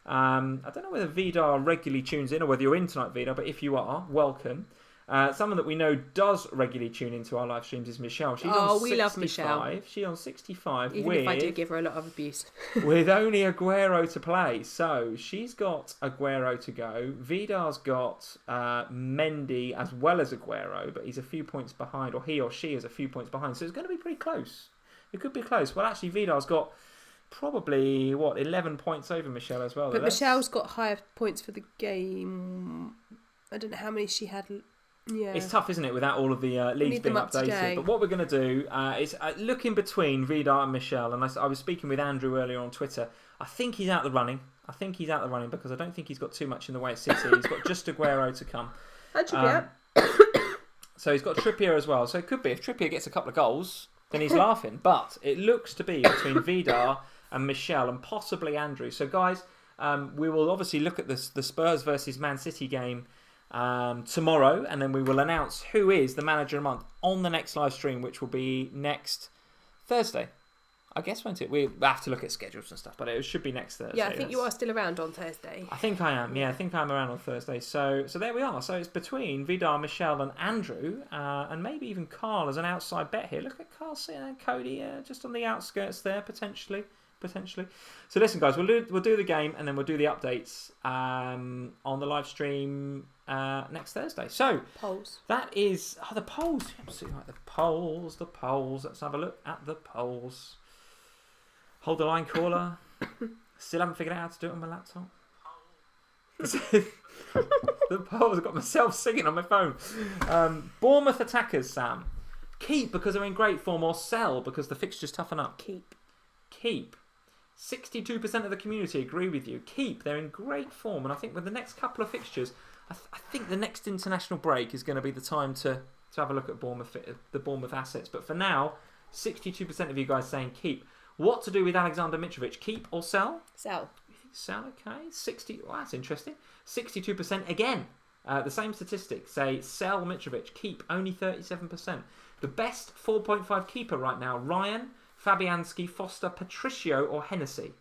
I don't know whether Vidar regularly tunes in or whether you're in tonight, Vidar, but if you are, welcome. Someone that we know does regularly tune into our live streams is Michelle. She's on 65. We love Michelle. She's on 65. Even if I do give her a lot of abuse. With only Aguero to play. So she's got Aguero to go. Vidar's got Mendy as well as Aguero, but he's a few points behind, or he or she is a few points behind. So it's going to be pretty close. It could be close. Well, actually, Vidar's got probably, 11 points over Michelle as well. But Michelle's got higher points for the game. I don't know how many she had. Yeah. It's tough, isn't it, without all of the leads being updated. But what we're going to do is look in between Vidar and Michelle. And I was speaking with Andrew earlier on Twitter. I think he's out the running. Because I don't think he's got too much in the way of City. He's got just Aguero to come. And Trippier. So he's got Trippier as well. So it could be, if Trippier gets a couple of goals, then he's laughing. But it looks to be between Vidar and Michelle and possibly Andrew. So guys, we will obviously look at the Spurs versus Man City game tomorrow, and then we will announce who is the manager of the month on the next live stream, which will be next Thursday, I guess, won't it? We have to look at schedules and stuff, but it should be next Thursday. Yeah, I think you are still around on Thursday. I think I am. Yeah, I think I'm around on Thursday. So there we are. So it's between Vidar, Michelle, and Andrew, and maybe even Carl as an outside bet here. Look at Carl sitting there, Cody, just on the outskirts there, potentially. So listen, guys, we'll do the game, and then we'll do the updates on the live stream next Thursday. So polls. That is the polls. Absolutely right. The polls. Let's have a look at the polls. Hold the line, caller. Still haven't figured out how to do it on my laptop. The polls. I've got myself singing on my phone. Bournemouth attackers, Sam. Keep because they're in great form, or sell because the fixtures toughen up. Keep. 62% of the community agree with you. Keep. They're in great form, and I think with the next couple of fixtures, I think the next international break is going to be the time to have a look at the Bournemouth assets. But for now, 62% of you guys saying keep. What to do with Alexander Mitrovic? Keep or sell? Sell. You think sell? Okay. 60. Well, that's interesting. 62% again. The same statistics say sell Mitrovic. Keep only 37%. The best 4.5 keeper right now: Ryan, Fabianski, Foster, Patricio, or Hennessy?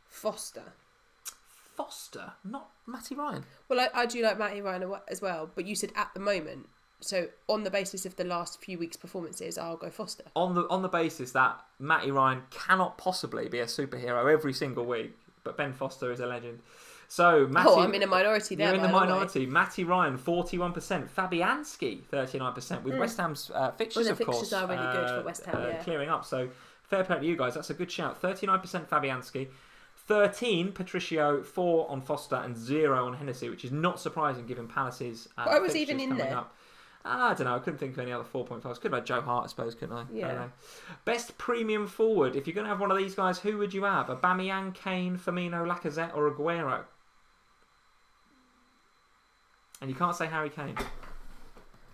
Foster, not Matty Ryan. Well, I do like Matty Ryan as well, but you said at the moment. So on the basis of the last few weeks' performances, I'll go Foster. On the basis that Matty Ryan cannot possibly be a superhero every single week, but Ben Foster is a legend. So Matty, I'm in a minority there. You're in the minority. Matty Ryan, 41%. Fabianski, 39%. With West Ham's fixtures, of course. Fixtures are really good for West Ham, clearing up. So fair play to you guys. That's a good shout. 39% Fabianski. 13 Patricio, 4 on Foster, and 0 on Hennessy, which is not surprising given Palace's I was even in there. Up. I don't know. I couldn't think of any other 4.5s. Could have had Joe Hart, I suppose, couldn't I? Yeah. I don't know. Best premium forward. If you're going to have one of these guys, who would you have? Aubameyang, Kane, Firmino, Lacazette, or Aguero? And you can't say Harry Kane.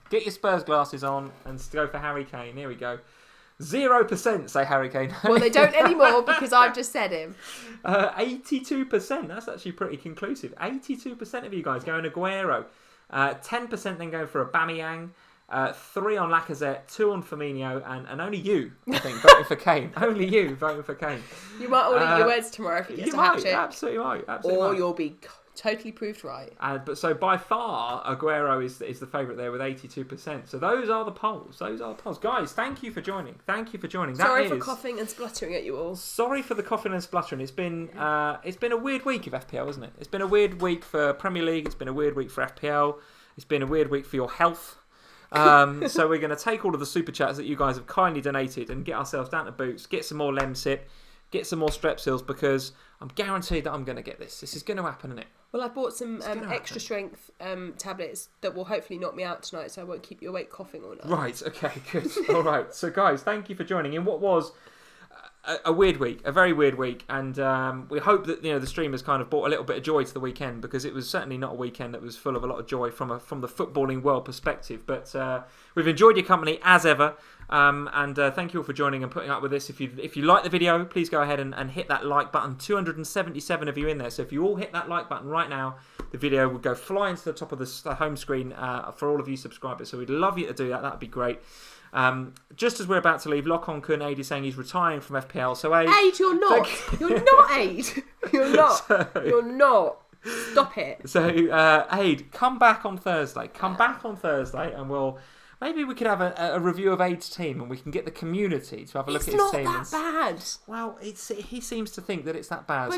Get your Spurs glasses on and go for Harry Kane. Here we go. 0% say Harry Kane. Well, they don't anymore because I've just said him. 82%. That's actually pretty conclusive. 82% of you guys going Aguero. 10% then going for Aubameyang. 3 on Lacazette, 2 on Firmino, and only you, I think, voting for Kane. Only you voting for Kane. You might all eat your words tomorrow if you get to hat trick. Absolutely right. Or you'll be totally proved right. But so by far, Aguero is the favourite there with 82%. So those are the polls. Guys, thank you for joining. Sorry for coughing and spluttering at you all. Sorry for the coughing and spluttering. It's been a weird week of FPL, isn't it? It's been a weird week for Premier League. It's been a weird week for FPL. It's been a weird week for your health. So we're going to take all of the super chats that you guys have kindly donated and get ourselves down to Boots, get some more Lemsip, get some more Strepsils, because I'm guaranteed that I'm going to get this. This is going to happen, isn't it? Well, I bought some extra strength tablets that will hopefully knock me out tonight, so I won't keep you awake coughing all night. Right, okay, good. All right. So, guys, thank you for joining in what was a weird week, a very weird week, and we hope that the stream has kind of brought a little bit of joy to the weekend, because it was certainly not a weekend that was full of a lot of joy from the footballing world perspective. But we've enjoyed your company as ever, and thank you all for joining and putting up with this. If you like the video, please go ahead and hit that like button. 277 of you in there, so if you all hit that like button right now, the video will go flying to the top of the home screen for all of you subscribers. So we'd love you to do that. That'd be great. Just as we're about to leave, Lock On Kun Aid is saying he's retiring from FPL. So Aid, you're not. You're not Aid. You're not. You're not. Stop it. So Aid, come back on Thursday. And maybe we could have a review of Aid's team, and we can get the community to have a look at his team. It's not that bad. Well, he seems to think that it's that bad.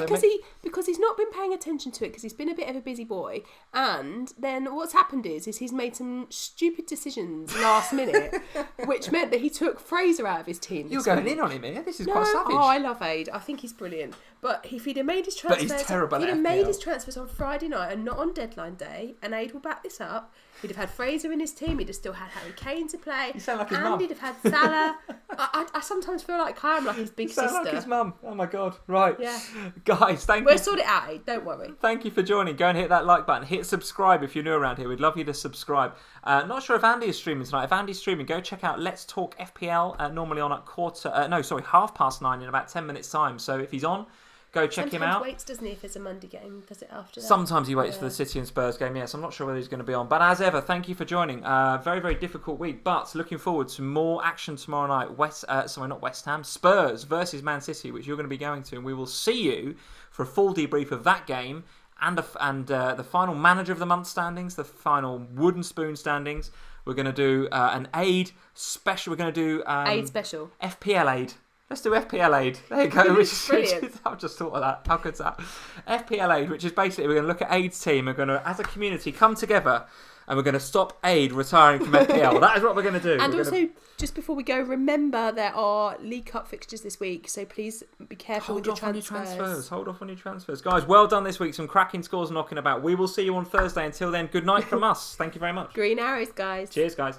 Because he's not been paying attention to it, because he's been a bit of a busy boy, and then what's happened is he's made some stupid decisions last minute, which meant that he took Fraser out of his team. You're going in on him here. This is quite savage. Oh, I love Aid. I think he's brilliant. But if he'd have made his transfers, made his transfers on Friday night and not on deadline day, and Aid will back this up, he'd have had Fraser in his team. He'd have still had Harry Kane to play. You sound like his mum. And he'd have had Salah. I sometimes feel like I'm like his big sister. You sound like his mum. Oh my god. Right. Yeah. Guys, We'll sort it out, Aid. Don't worry. Thank you for joining. Go and hit that like button. Hit subscribe if you're new around here. We'd love you to subscribe. Not sure if Andy is streaming tonight. If Andy's streaming, go check out Let's Talk FPL. Normally on at 9:30 in about 10 minutes time. So if he's on, go check him out. Sometimes waits, doesn't he, if it's a Monday game? Does it after that? Sometimes he waits for the City and Spurs game, yes. I'm not sure whether he's going to be on. But as ever, thank you for joining. Very, very difficult week, but looking forward to more action tomorrow night. Spurs versus Man City, which you're going to be going to. And we will see you for a full debrief of that game and the final Manager of the Month standings, the final Wooden Spoon standings. We're going to do an Aid special. We're going to do... Aid special. FPL Aid. Let's do FPL Aid. There you go. Brilliant. I've just thought of that. How good's that? FPL Aid, which is basically we're going to look at Aid's team. We're going to, as a community, come together and we're going to stop Aid retiring from FPL. That is what we're going to do. And just before we go, remember there are League Cup fixtures this week, so please be careful with your transfers. Hold off on your transfers. Guys, well done this week. Some cracking scores knocking about. We will see you on Thursday. Until then, good night from us. Thank you very much. Green arrows, guys. Cheers, guys.